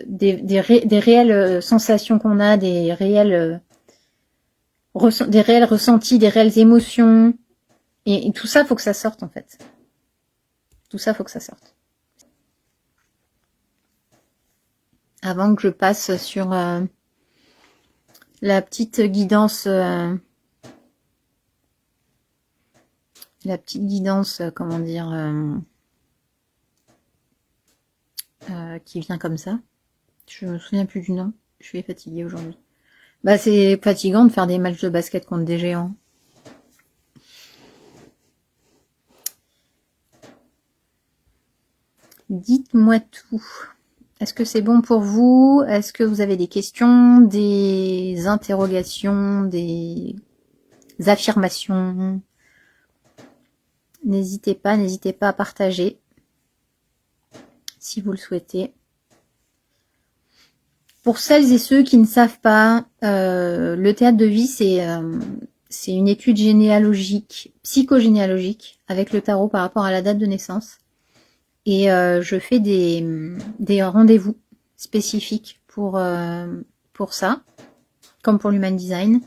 A: des réelles sensations qu'on a, des réels ressentis, des réelles émotions. Et tout ça, faut que ça sorte en fait. Tout ça, faut que ça sorte. Avant que je passe sur la petite guidance, comment dire, qui vient comme ça. Je me souviens plus du nom. Je suis fatiguée aujourd'hui. Bah, c'est fatigant de faire des matchs de basket contre des géants. Dites-moi tout. Est-ce que c'est bon pour vous? Est-ce que vous avez des questions, des interrogations, des affirmations? N'hésitez pas à partager si vous le souhaitez. Pour celles et ceux qui ne savent pas, le théâtre de vie, c'est une étude généalogique, psychogénéalogique, avec le tarot par rapport à la date de naissance. Et je fais des rendez-vous spécifiques pour ça, comme pour l'Human Design.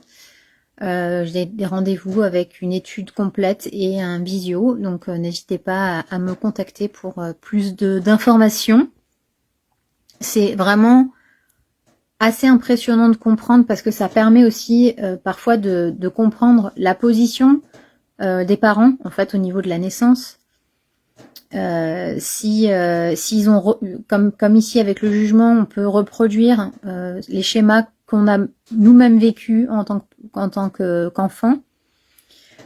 A: J'ai des rendez-vous avec une étude complète et un visio, donc n'hésitez pas à me contacter pour plus d'informations. C'est vraiment assez impressionnant de comprendre parce que ça permet aussi parfois de comprendre la position des parents en fait au niveau de la naissance. S'ils ont comme ici avec le jugement, on peut reproduire les schémas qu'on a nous-mêmes vécus en tant qu'enfant.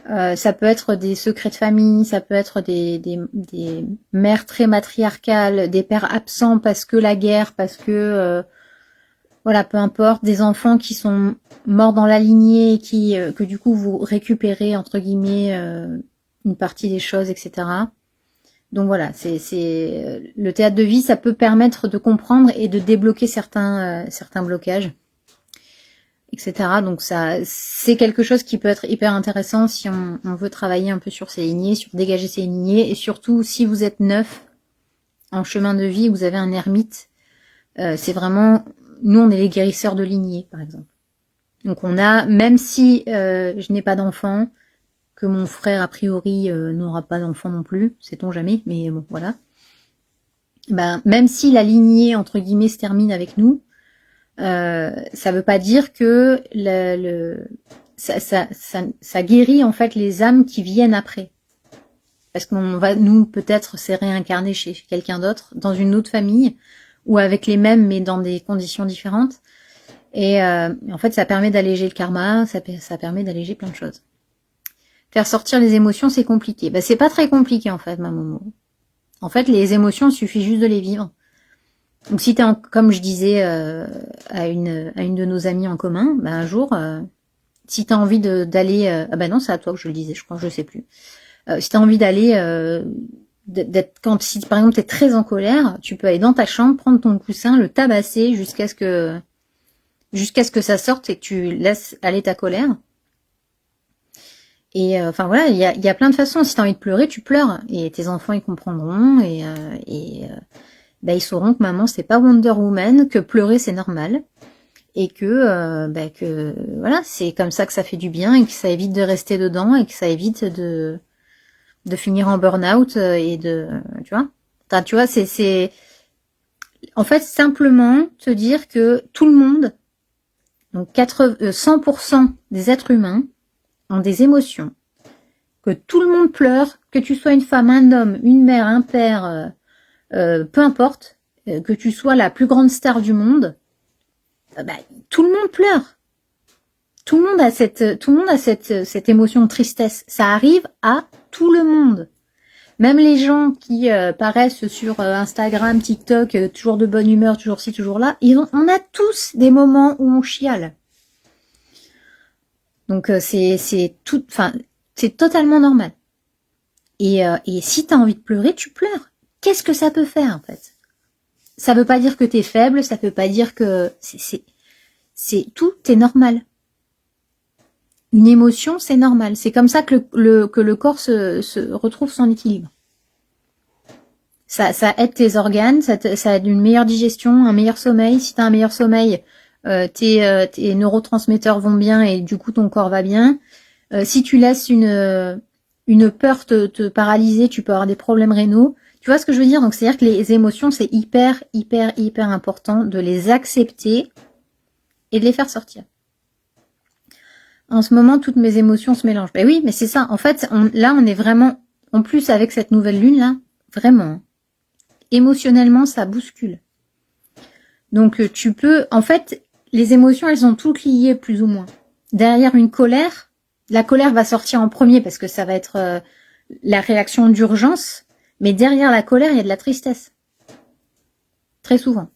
A: Ça peut être des secrets de famille, ça peut être des mères très matriarcales, des pères absents parce que la guerre, parce que voilà, peu importe, des enfants qui sont morts dans la lignée, que du coup vous récupérez entre guillemets une partie des choses, etc. Donc voilà, c'est le théâtre de vie, ça peut permettre de comprendre et de débloquer certains blocages, etc. Donc ça, c'est quelque chose qui peut être hyper intéressant si on veut travailler un peu sur ces lignées, sur dégager ces lignées, et surtout si vous êtes neuf en chemin de vie, vous avez un ermite, c'est vraiment, nous on est les guérisseurs de lignées par exemple. Donc on a, même si je n'ai pas d'enfant, que mon frère a priori n'aura pas d'enfant non plus, sait-on jamais, mais bon voilà. Ben, même si la lignée entre guillemets se termine avec nous, ça veut pas dire que ça guérit en fait les âmes qui viennent après. Parce qu'on va nous peut-être se réincarner chez quelqu'un d'autre, dans une autre famille, ou avec les mêmes mais dans des conditions différentes. Et en fait ça permet d'alléger le karma, ça permet d'alléger plein de choses. Faire sortir les émotions, c'est compliqué. Ben, c'est pas très compliqué, en fait, ma Momo. En fait, les émotions, il suffit juste de les vivre. Donc, si comme je disais à une de nos amies en commun, ben, un jour, si t'as envie d'aller... ah ben non, c'est à toi que je le disais, je crois, je sais plus. Si t'as envie d'aller... si par exemple t'es très en colère, tu peux aller dans ta chambre, prendre ton coussin, le tabasser jusqu'à ce que ça sorte et que tu laisses aller ta colère. Et enfin voilà, il y a plein de façons. Si t'as envie de pleurer, tu pleures. Et tes enfants, ils comprendront. Et ils sauront que maman, c'est pas Wonder Woman, que pleurer, c'est normal. Et que voilà, c'est comme ça que ça fait du bien et que ça évite de rester dedans et que ça évite de finir en burn-out et tu vois. Enfin, tu vois, c'est en fait simplement te dire que tout le monde, donc 100% des êtres humains, ont des émotions, que tout le monde pleure, que tu sois une femme, un homme, une mère, un père, peu importe, que tu sois la plus grande star du monde, tout le monde pleure. Tout le monde a cette émotion de tristesse. Ça arrive à tout le monde. Même les gens qui paraissent sur Instagram, TikTok, toujours de bonne humeur, toujours ci, toujours là, on a tous des moments où on chiale. Donc c'est totalement normal. Et si tu as envie de pleurer, tu pleures. Qu'est-ce que ça peut faire en fait? Ça veut pas dire que t'es faible, ça peut pas dire que tout est normal. Une émotion, c'est normal. C'est comme ça que le corps se retrouve son équilibre. Ça aide tes organes, ça aide une meilleure digestion, un meilleur sommeil. Si tu as un meilleur sommeil, tes neurotransmetteurs vont bien et du coup ton corps va bien. Si tu laisses une peur te paralyser, tu peux avoir des problèmes rénaux. Tu vois ce que je veux dire? Donc c'est-à-dire que les émotions, c'est hyper important de les accepter et de les faire sortir. En ce moment, toutes mes émotions se mélangent. Ben oui, mais c'est ça. En fait, là, on est vraiment, en plus avec cette nouvelle lune là, vraiment, émotionnellement, ça bouscule. Donc tu peux, en fait, les émotions, elles sont toutes liées plus ou moins. Derrière une colère, la colère va sortir en premier parce que ça va être la réaction d'urgence, mais derrière la colère, il y a de la tristesse. Très souvent.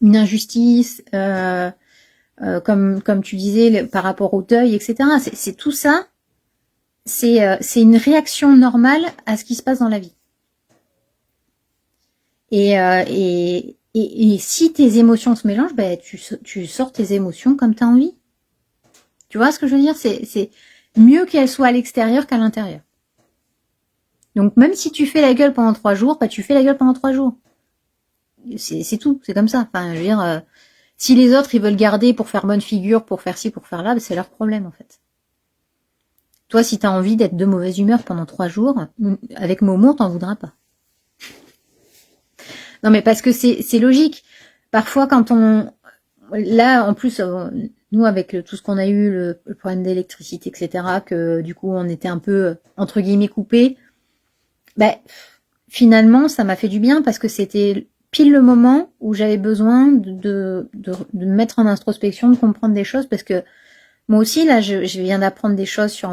A: Une injustice, comme tu disais, par rapport au deuil, etc. C'est tout ça, c'est une réaction normale à ce qui se passe dans la vie. Et si tes émotions se mélangent, ben tu sors tes émotions comme tu as envie. Tu vois ce que je veux dire? C'est mieux qu'elles soient à l'extérieur qu'à l'intérieur. Donc même si tu fais la gueule pendant 3 jours, bah tu fais la gueule pendant 3 jours. C'est tout, c'est comme ça. Enfin, je veux dire, si les autres ils veulent garder pour faire bonne figure, pour faire ci, pour faire là, bah, c'est leur problème en fait. Toi, si t'as envie d'être de mauvaise humeur pendant 3 jours, avec Momo, t'en voudras pas. Non mais parce que c'est logique. Parfois quand là en plus nous avec tout ce qu'on a eu, le problème d'électricité, etc., que du coup on était un peu entre guillemets coupés, ben finalement ça m'a fait du bien parce que c'était pile le moment où j'avais besoin de me mettre en introspection, de comprendre des choses, parce que moi aussi là je viens d'apprendre des choses sur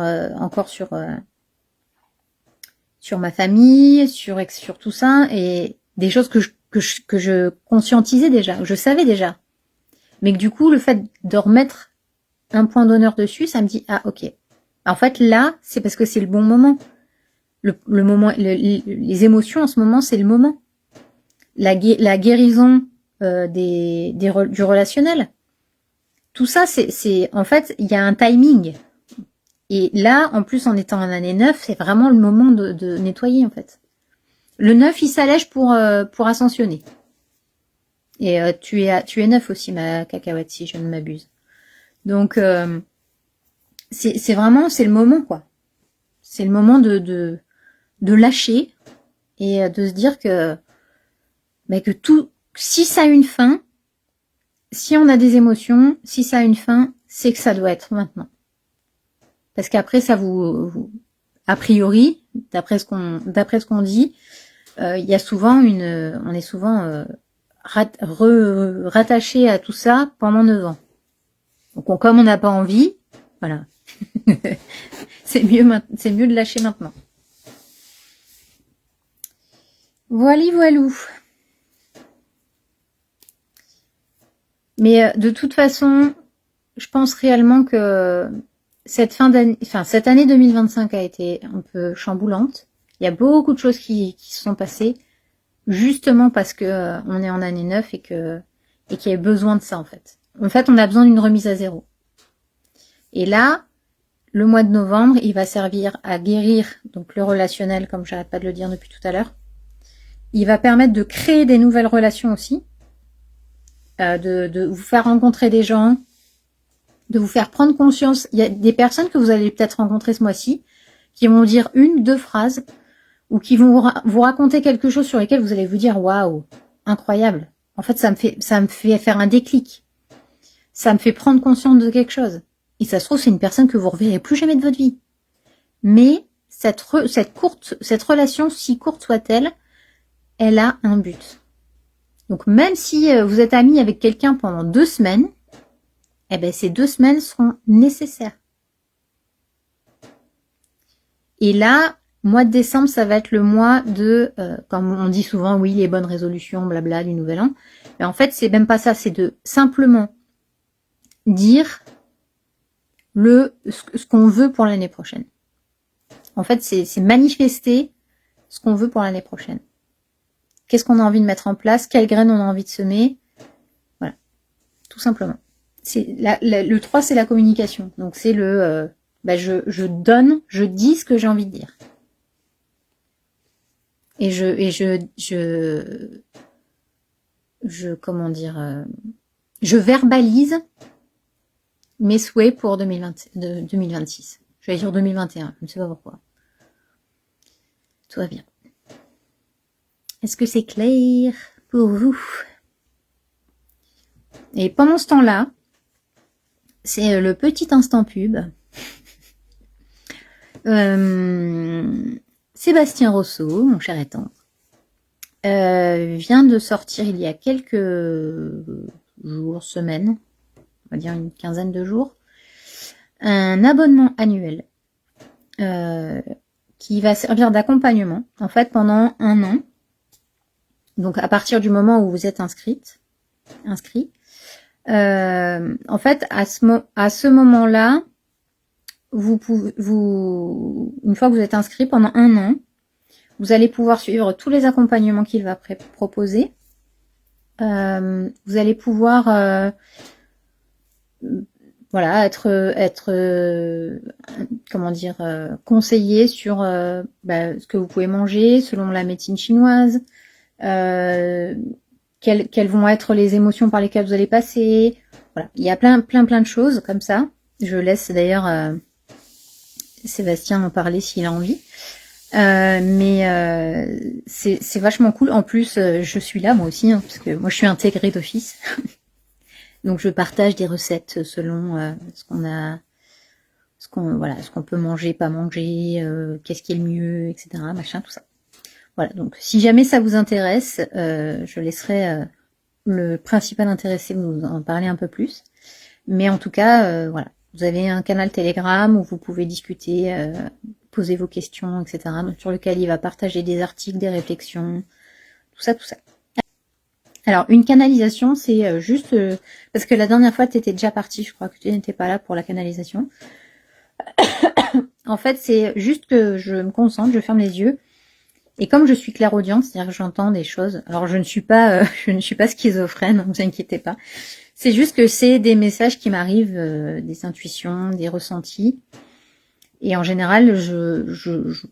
A: ma famille, sur tout ça, et des choses que je conscientisais déjà, je savais déjà. Mais que du coup, le fait de remettre un point d'honneur dessus, ça me dit, ah ok. En fait, là, c'est parce que c'est le bon moment. Le moment, les émotions en ce moment, c'est le moment. La guérison du relationnel. Tout ça, c'est en fait, il y a un timing. Et là, en plus, en étant en année 9, c'est vraiment le moment de nettoyer, en fait. Le 9, il s'allège pour ascensionner. Et tu es 9 aussi, ma cacahuète, si je ne m'abuse. Donc, c'est vraiment, c'est le moment, quoi. C'est le moment de lâcher et de se dire que tout, si ça a une fin, si on a des émotions, si ça a une fin, c'est que ça doit être maintenant. Parce qu'après, ça a priori, d'après ce qu'on dit, il y a souvent on est souvent rattaché à tout ça pendant 9 ans. Donc comme on n'a pas envie, voilà. c'est mieux de lâcher maintenant. Voilou. Mais de toute façon, je pense réellement que cette année 2025 a été un peu chamboulante. Il y a beaucoup de choses qui se sont passées, justement parce que on est en année 9 et qu'il y a besoin de ça en fait. En fait, on a besoin d'une remise à zéro. Et là, le mois de novembre, il va servir à guérir donc le relationnel, comme j'arrête pas de le dire depuis tout à l'heure. Il va permettre de créer des nouvelles relations aussi, de vous faire rencontrer des gens, de vous faire prendre conscience. Il y a des personnes que vous allez peut-être rencontrer ce mois-ci qui vont dire 1-2 phrases ou qui vont vous raconter quelque chose sur lesquels vous allez vous dire waouh, incroyable. En fait, ça me fait faire un déclic. Ça me fait prendre conscience de quelque chose. Et ça se trouve, c'est une personne que vous reverrez plus jamais de votre vie. Mais cette relation, si courte soit-elle, elle a un but. Donc même si vous êtes amis avec quelqu'un pendant 2 semaines, eh ben ces 2 semaines seront nécessaires. Et là, mois de décembre, ça va être le mois de, comme on dit souvent, oui, les bonnes résolutions, blabla, du nouvel an. Mais en fait, c'est même pas ça, c'est de simplement dire ce qu'on veut pour l'année prochaine. En fait, c'est manifester ce qu'on veut pour l'année prochaine. Qu'est-ce qu'on a envie de mettre en place, quelles graines on a envie de semer. Voilà, tout simplement. Le 3, c'est la communication. Donc c'est le... je donne, je dis ce que j'ai envie de dire. Et comment dire, je verbalise mes souhaits pour 2026. Je vais dire 2021, je ne sais pas pourquoi. Tout va bien. Est-ce que c'est clair pour vous? Et pendant ce temps-là, c'est le petit instant pub. Sébastien Rousseau, mon cher étendre, vient de sortir il y a quelques jours, semaines, on va dire une quinzaine de jours, un abonnement annuel qui va servir d'accompagnement, en fait, pendant 1 an. Donc, à partir du moment où vous êtes inscrit, en fait, à ce moment-là, une fois que vous êtes inscrit pendant 1 an, vous allez pouvoir suivre tous les accompagnements qu'il va proposer. Vous allez pouvoir voilà, être comment dire, conseillé sur ce que vous pouvez manger selon la médecine chinoise, quelles vont être les émotions par lesquelles vous allez passer. Voilà, il y a plein de choses comme ça. Je laisse d'ailleurs Sébastien en parler s'il a envie. Mais c'est vachement cool. En plus, je suis là moi aussi, parce que moi je suis intégrée d'office. Donc je partage des recettes selon ce qu'on peut manger, pas manger, qu'est-ce qui est le mieux, etc. Machin, tout ça. Voilà, donc si jamais ça vous intéresse, je laisserai le principal intéressé vous en parler un peu plus. Mais en tout cas, voilà, vous avez un canal Telegram où vous pouvez discuter, poser vos questions, etc. Donc, sur lequel il va partager des articles, des réflexions, tout ça, tout ça. Alors, une canalisation, c'est juste... parce que la dernière fois, tu étais déjà partie, je crois que tu n'étais pas là pour la canalisation. En fait, c'est juste que je me concentre, je ferme les yeux. Et comme je suis clairaudiente, c'est-à-dire que j'entends des choses... Alors, je ne suis pas schizophrène, ne vous inquiétez pas. C'est juste que c'est des messages qui m'arrivent, des intuitions, des ressentis. Et en général, je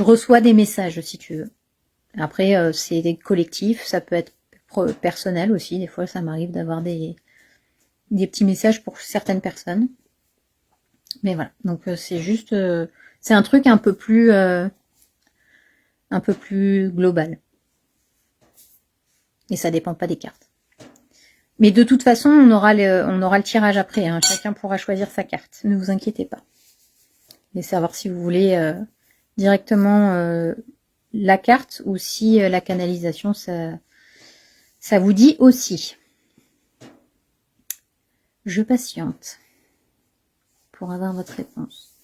A: reçois des messages, si tu veux. Après, c'est des collectifs, ça peut être personnel aussi. Des fois, ça m'arrive d'avoir des petits messages pour certaines personnes. Mais voilà, donc c'est juste... c'est un truc un peu plus global. Et ça dépend pas des cartes. Mais de toute façon, on aura le tirage après. Hein. Chacun pourra choisir sa carte. Ne vous inquiétez pas. Et savoir si vous voulez directement la carte ou si la canalisation, ça vous dit aussi. Je patiente pour avoir votre réponse.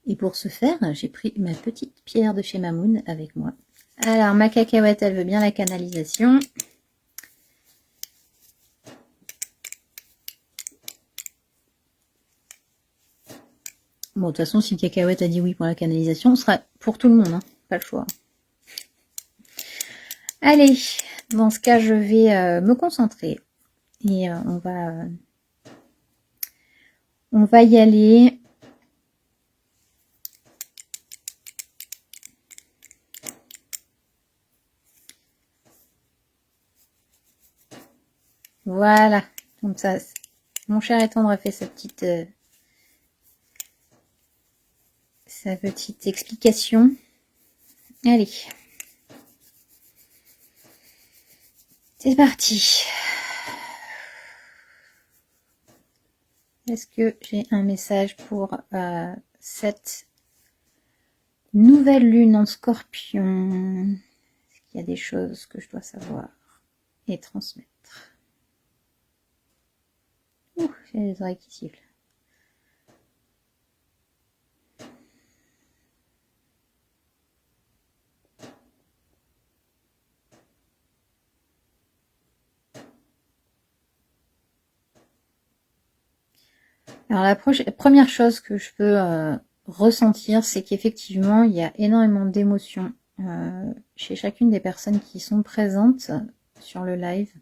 A: Et pour ce faire, j'ai pris ma petite pierre de chez Mamoun avec moi. Alors, ma cacahuète, elle veut bien la canalisation. Bon, de toute façon, si le cacahuète a dit oui pour la canalisation, ce sera pour tout le monde, hein, pas le choix. Allez, dans ce cas, je vais me concentrer. Et on va y aller. Voilà, comme ça, mon cher étendre a fait sa petite explication. Allez, C'est parti. Est-ce que j'ai un message pour cette nouvelle lune en Scorpion? Est-ce qu'il y a des choses que je dois savoir et transmettre? Ouh, j'ai les oreilles qui sifflent. Alors la première chose que je peux ressentir, c'est qu'effectivement, il y a énormément d'émotions chez chacune des personnes qui sont présentes sur le live.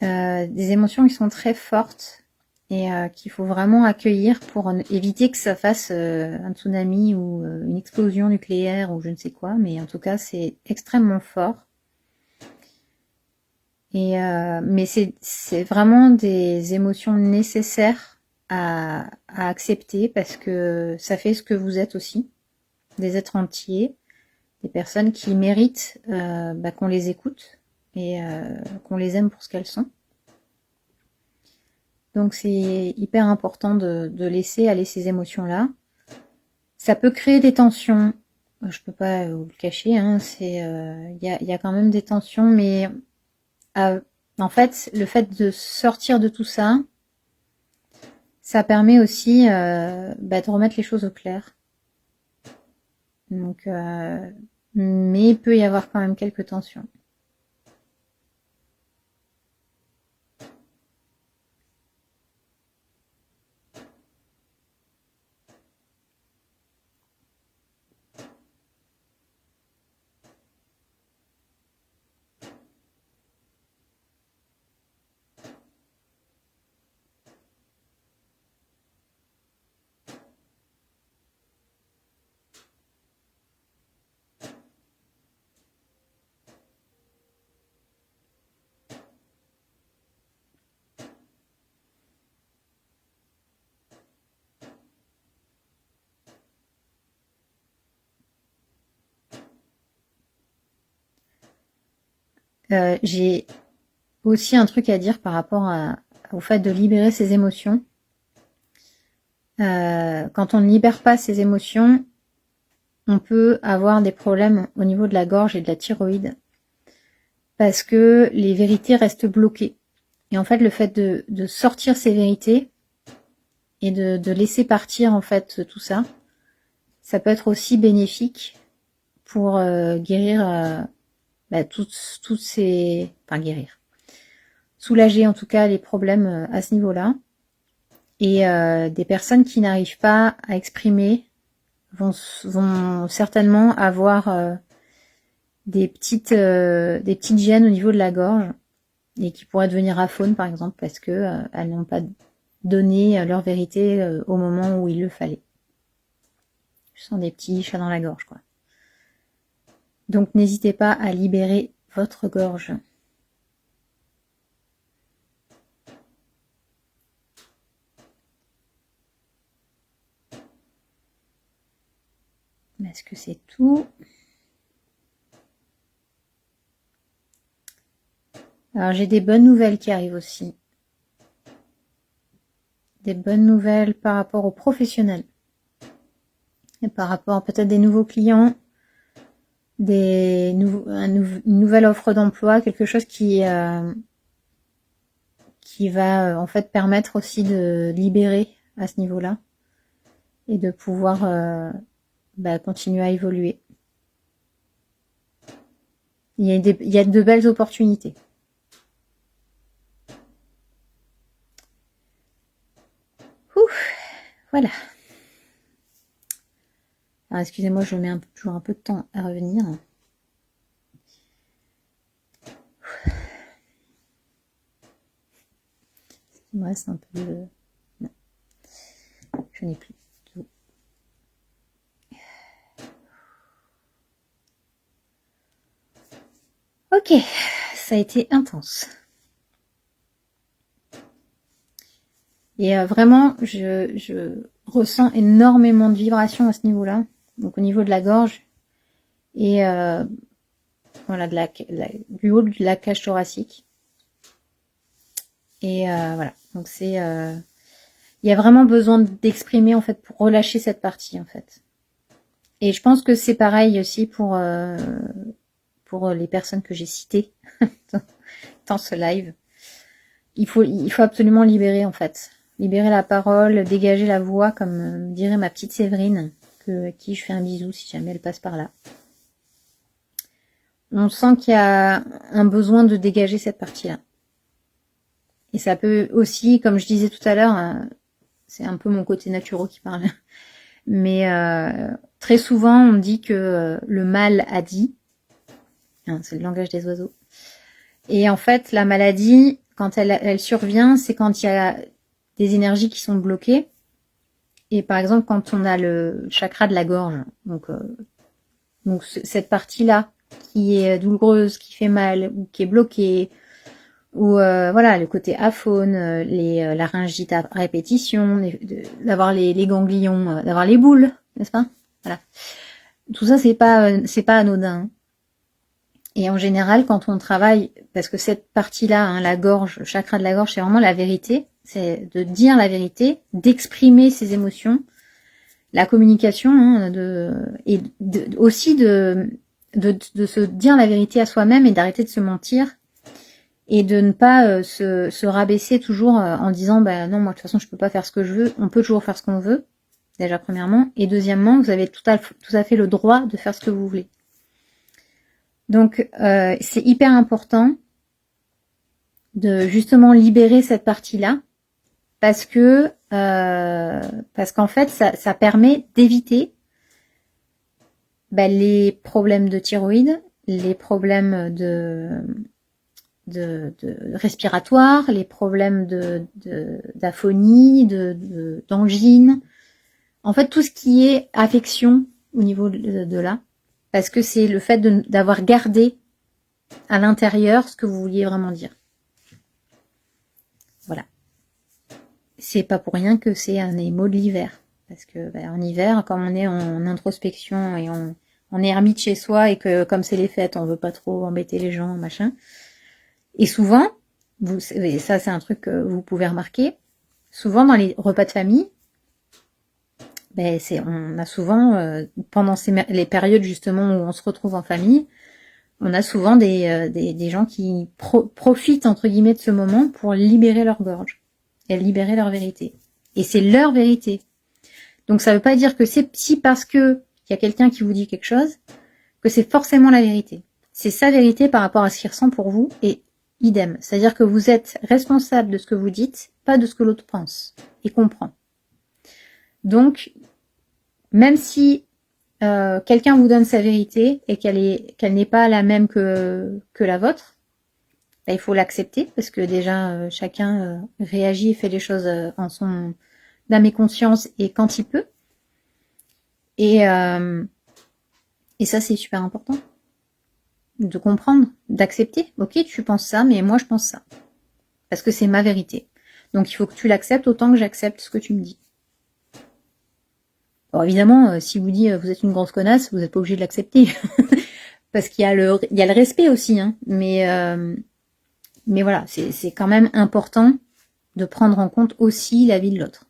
A: Des émotions qui sont très fortes et qu'il faut vraiment accueillir pour éviter que ça fasse un tsunami ou une explosion nucléaire ou je ne sais quoi, mais en tout cas, c'est extrêmement fort. Et mais c'est vraiment des émotions nécessaires à accepter parce que ça fait ce que vous êtes aussi, des êtres entiers, des personnes qui méritent qu'on les écoute et qu'on les aime pour ce qu'elles sont. Donc c'est hyper important de laisser aller ces émotions-là. Ça peut créer des tensions, je peux pas vous le cacher, hein, il y a quand même des tensions, mais en fait, le fait de sortir de tout ça, ça permet aussi de remettre les choses au clair. Donc, mais il peut y avoir quand même quelques tensions. J'ai aussi un truc à dire par rapport au fait de libérer ses émotions. Quand on ne libère pas ses émotions, on peut avoir des problèmes au niveau de la gorge et de la thyroïde parce que les vérités restent bloquées. Et en fait, le fait de sortir ces vérités et de laisser partir en fait tout ça, ça peut être aussi bénéfique pour guérir toutes ces... Enfin guérir. Soulager en tout cas les problèmes à ce niveau-là. Et des personnes qui n'arrivent pas à exprimer vont certainement avoir des petites gênes au niveau de la gorge et qui pourraient devenir aphones par exemple parce que elles n'ont pas donné leur vérité au moment où il le fallait. Je sens des petits chats dans la gorge quoi. Donc n'hésitez pas à libérer votre gorge. Est-ce que c'est tout? Alors j'ai des bonnes nouvelles qui arrivent aussi. Des bonnes nouvelles par rapport aux professionnels. Et par rapport peut-être des nouveaux clients, une nouvelle offre d'emploi, quelque chose qui va en fait permettre aussi de libérer à ce niveau-là et de pouvoir continuer à évoluer. Il y a de belles opportunités. Ouf, voilà. Alors excusez-moi, je mets toujours un peu de temps à revenir. Il me reste un peu de... Non. Je n'ai plus tout. Ok, ça a été intense. Et vraiment, je ressens énormément de vibrations à ce niveau-là, donc au niveau de la gorge. Et voilà, du haut de la cage thoracique. Et voilà, donc c'est, il y a vraiment besoin d'exprimer en fait pour relâcher cette partie en fait. Et je pense que c'est pareil aussi pour les personnes que j'ai citées dans ce live. Il faut absolument libérer en fait, libérer la parole, dégager la voix, comme dirait ma petite Séverine, à qui je fais un bisou si jamais elle passe par là. On sent qu'il y a un besoin de dégager cette partie-là. Et ça peut aussi, comme je disais tout à l'heure, c'est un peu mon côté naturel qui parle, mais très souvent on dit que le mal a dit, hein, c'est le langage des oiseaux, et en fait la maladie, quand elle survient, c'est quand il y a des énergies qui sont bloquées, et par exemple quand on a le chakra de la gorge, donc cette partie-là qui est douloureuse, qui fait mal, ou qui est bloquée, ou voilà, le côté aphone, les laryngites à répétition, d'avoir les ganglions, d'avoir les boules, n'est-ce pas? Voilà. Tout ça, c'est pas anodin. Et en général, quand on travaille, parce que cette partie-là, hein, la gorge, le chakra de la gorge, c'est vraiment la vérité, c'est de dire la vérité, d'exprimer ses émotions, la communication, hein, aussi de se dire la vérité à soi-même et d'arrêter de se mentir. Et de ne pas se rabaisser toujours en disant bah non, moi de toute façon je peux pas faire ce que je veux. On peut toujours faire ce qu'on veut, déjà premièrement, et deuxièmement vous avez tout à fait le droit de faire ce que vous voulez. Donc c'est hyper important de justement libérer cette partie-là parce qu'en fait ça permet d'éviter les problèmes de thyroïde, les problèmes de respiratoire, les problèmes d'aphonie, d'angine, en fait tout ce qui est affection au niveau de là, parce que c'est le fait d'avoir gardé à l'intérieur ce que vous vouliez vraiment dire. Voilà. C'est pas pour rien que c'est un des mots de l'hiver, parce que en hiver, comme on est en introspection et on est ermite chez soi et que comme c'est les fêtes, on veut pas trop embêter les gens, machin. Et souvent, et ça c'est un truc que vous pouvez remarquer, souvent dans les repas de famille, on a souvent, pendant les périodes justement où on se retrouve en famille, on a souvent des gens qui profitent entre guillemets de ce moment pour libérer leur gorge et libérer leur vérité. Et c'est leur vérité. Donc ça veut pas dire que c'est si parce que il y a quelqu'un qui vous dit quelque chose, que c'est forcément la vérité. C'est sa vérité par rapport à ce qu'il ressent pour vous et idem. C'est-à-dire que vous êtes responsable de ce que vous dites, pas de ce que l'autre pense et comprend. Donc, même si quelqu'un vous donne sa vérité et qu'elle n'est pas la même que la vôtre, il faut l'accepter parce que déjà chacun réagit et fait les choses en son âme et conscience et quand il peut. Et ça c'est super important. De comprendre, d'accepter. Ok, tu penses ça, mais moi je pense ça. Parce que c'est ma vérité. Donc il faut que tu l'acceptes autant que j'accepte ce que tu me dis. Alors évidemment, si vous dites vous êtes une grosse connasse, vous n'êtes pas obligé de l'accepter. Parce qu'il y a le respect aussi, hein. Mais voilà, c'est quand même important de prendre en compte aussi la vie de l'autre.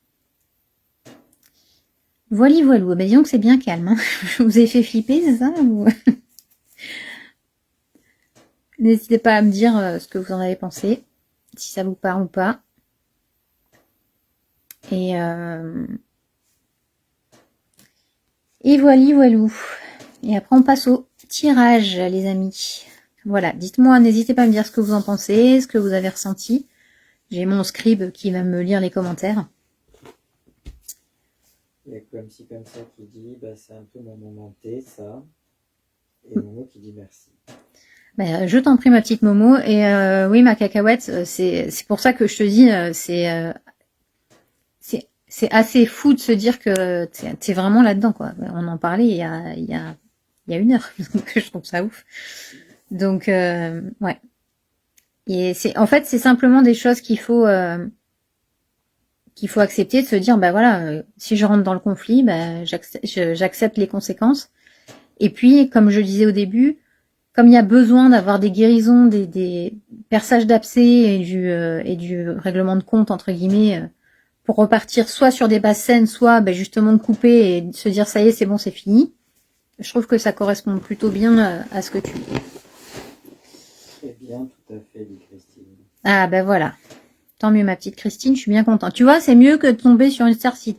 A: Voilou. Ben disons que c'est bien calme, hein. Je vous ai fait flipper, c'est ça ou... N'hésitez pas à me dire ce que vous en avez pensé, si ça vous parle ou pas. Et voilou. Et après on passe au tirage, les amis. Voilà, dites-moi, n'hésitez pas à me dire ce que vous en pensez, ce que vous avez ressenti. J'ai mon scribe qui va me lire les commentaires.
B: Il y a comme ça qui dit, c'est un peu mon moment T, ça. Et Momo qui dit merci.
A: Je t'en prie ma petite Momo. Et oui ma cacahuète, c'est pour ça que je te dis, c'est assez fou de se dire que t'es vraiment là-dedans, quoi. On en parlait il y a 1 heure, je trouve ça ouf. Donc ouais. Et en fait c'est simplement des choses qu'il faut accepter, de se dire voilà, si je rentre dans le conflit, j'accepte les conséquences. Et puis comme je le disais au début, comme il y a besoin d'avoir des guérisons, des perçages d'abcès et du règlement de compte, entre guillemets, pour repartir soit sur des bases saines, soit justement couper et se dire ça y est, c'est bon, c'est fini. Je trouve que ça correspond plutôt bien à ce que tu dis.
B: Très bien, tout à fait, dit Christine.
A: Ah voilà. Tant mieux, ma petite Christine, je suis bien contente. Tu vois, c'est mieux que de tomber sur une starseed.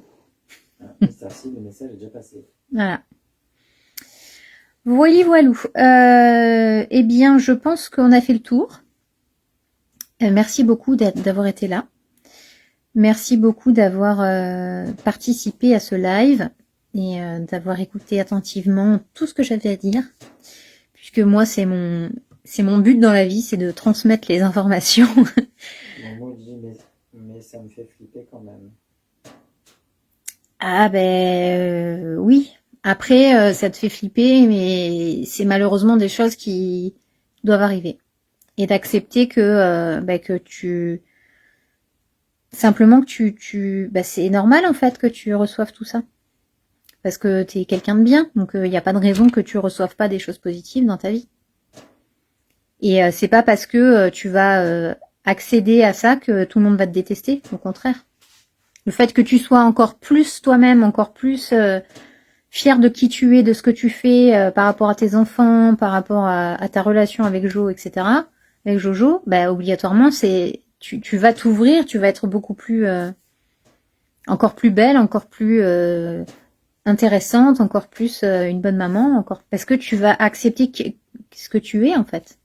B: Une starseed, le message est déjà passé.
A: Voilà. Voilou. Eh bien, je pense qu'on a fait le tour. Merci beaucoup d'avoir été là. Merci beaucoup d'avoir participé à ce live et d'avoir écouté attentivement tout ce que j'avais à dire. Puisque moi, c'est mon but dans la vie, c'est de transmettre les informations.
B: Mon mot dit, mais ça me fait flipper quand même.
A: Ah oui. Après, ça te fait flipper, mais c'est malheureusement des choses qui doivent arriver. Et d'accepter que tu... Simplement que c'est normal en fait que tu reçoives tout ça. Parce que t'es quelqu'un de bien, donc il n'y a pas de raison que tu reçoives pas des choses positives dans ta vie. Et c'est pas parce que tu vas accéder à ça que tout le monde va te détester, au contraire. Le fait que tu sois encore plus toi-même, encore plus fier de qui tu es, de ce que tu fais par rapport à tes enfants, par rapport à ta relation avec Jo, etc., avec Jojo, obligatoirement, tu vas t'ouvrir, tu vas être beaucoup plus encore plus belle, encore plus intéressante, encore plus une bonne maman, encore parce que tu vas accepter ce que tu es en fait.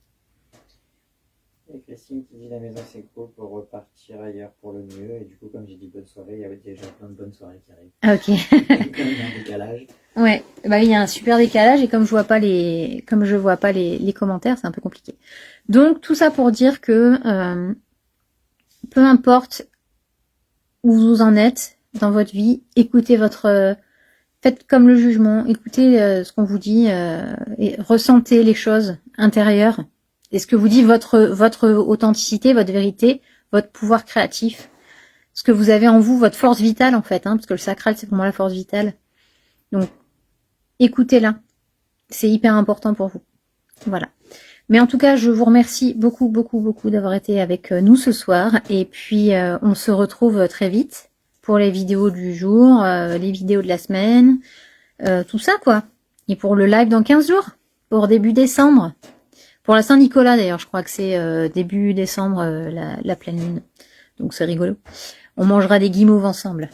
B: Et Christine qui dit la maison c'est cool pour repartir ailleurs pour le mieux. Et du coup, comme j'ai dit bonne soirée, il y avait déjà plein de bonnes soirées qui arrivent.
A: Ah, ok.
B: Il y a un décalage.
A: Ouais, il y a un super décalage et comme je vois pas les commentaires, c'est un peu compliqué. Donc tout ça pour dire que peu importe où vous en êtes dans votre vie, écoutez faites comme le jugement, écoutez ce qu'on vous dit et ressentez les choses intérieures. Et ce que vous dit votre authenticité, votre vérité, votre pouvoir créatif, ce que vous avez en vous, votre force vitale en fait, parce que le sacral c'est pour moi la force vitale. Donc écoutez-la, c'est hyper important pour vous. Voilà. Mais en tout cas, je vous remercie beaucoup d'avoir été avec nous ce soir. Et puis, on se retrouve très vite pour les vidéos du jour, les vidéos de la semaine, tout ça quoi. Et pour le live dans 15 jours, pour début décembre. Pour la Saint-Nicolas d'ailleurs, je crois que c'est début décembre la pleine lune. Donc c'est rigolo. On mangera des guimauves ensemble.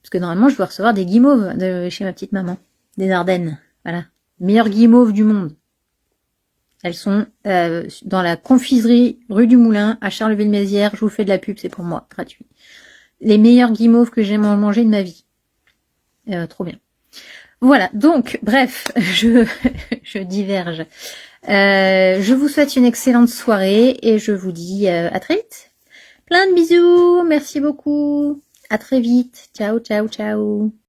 A: Parce que normalement, je dois recevoir des guimauves de chez ma petite maman. Des Ardennes. Voilà. Meilleures guimauves du monde. Elles sont dans la confiserie rue du Moulin à Charleville-Mézières. Je vous fais de la pub, c'est pour moi, gratuit. Les meilleures guimauves que j'ai mangées de ma vie. Trop bien. Voilà, donc, bref, je diverge. Je vous souhaite une excellente soirée et je vous dis à très vite. Plein de bisous, merci beaucoup. À très vite. Ciao.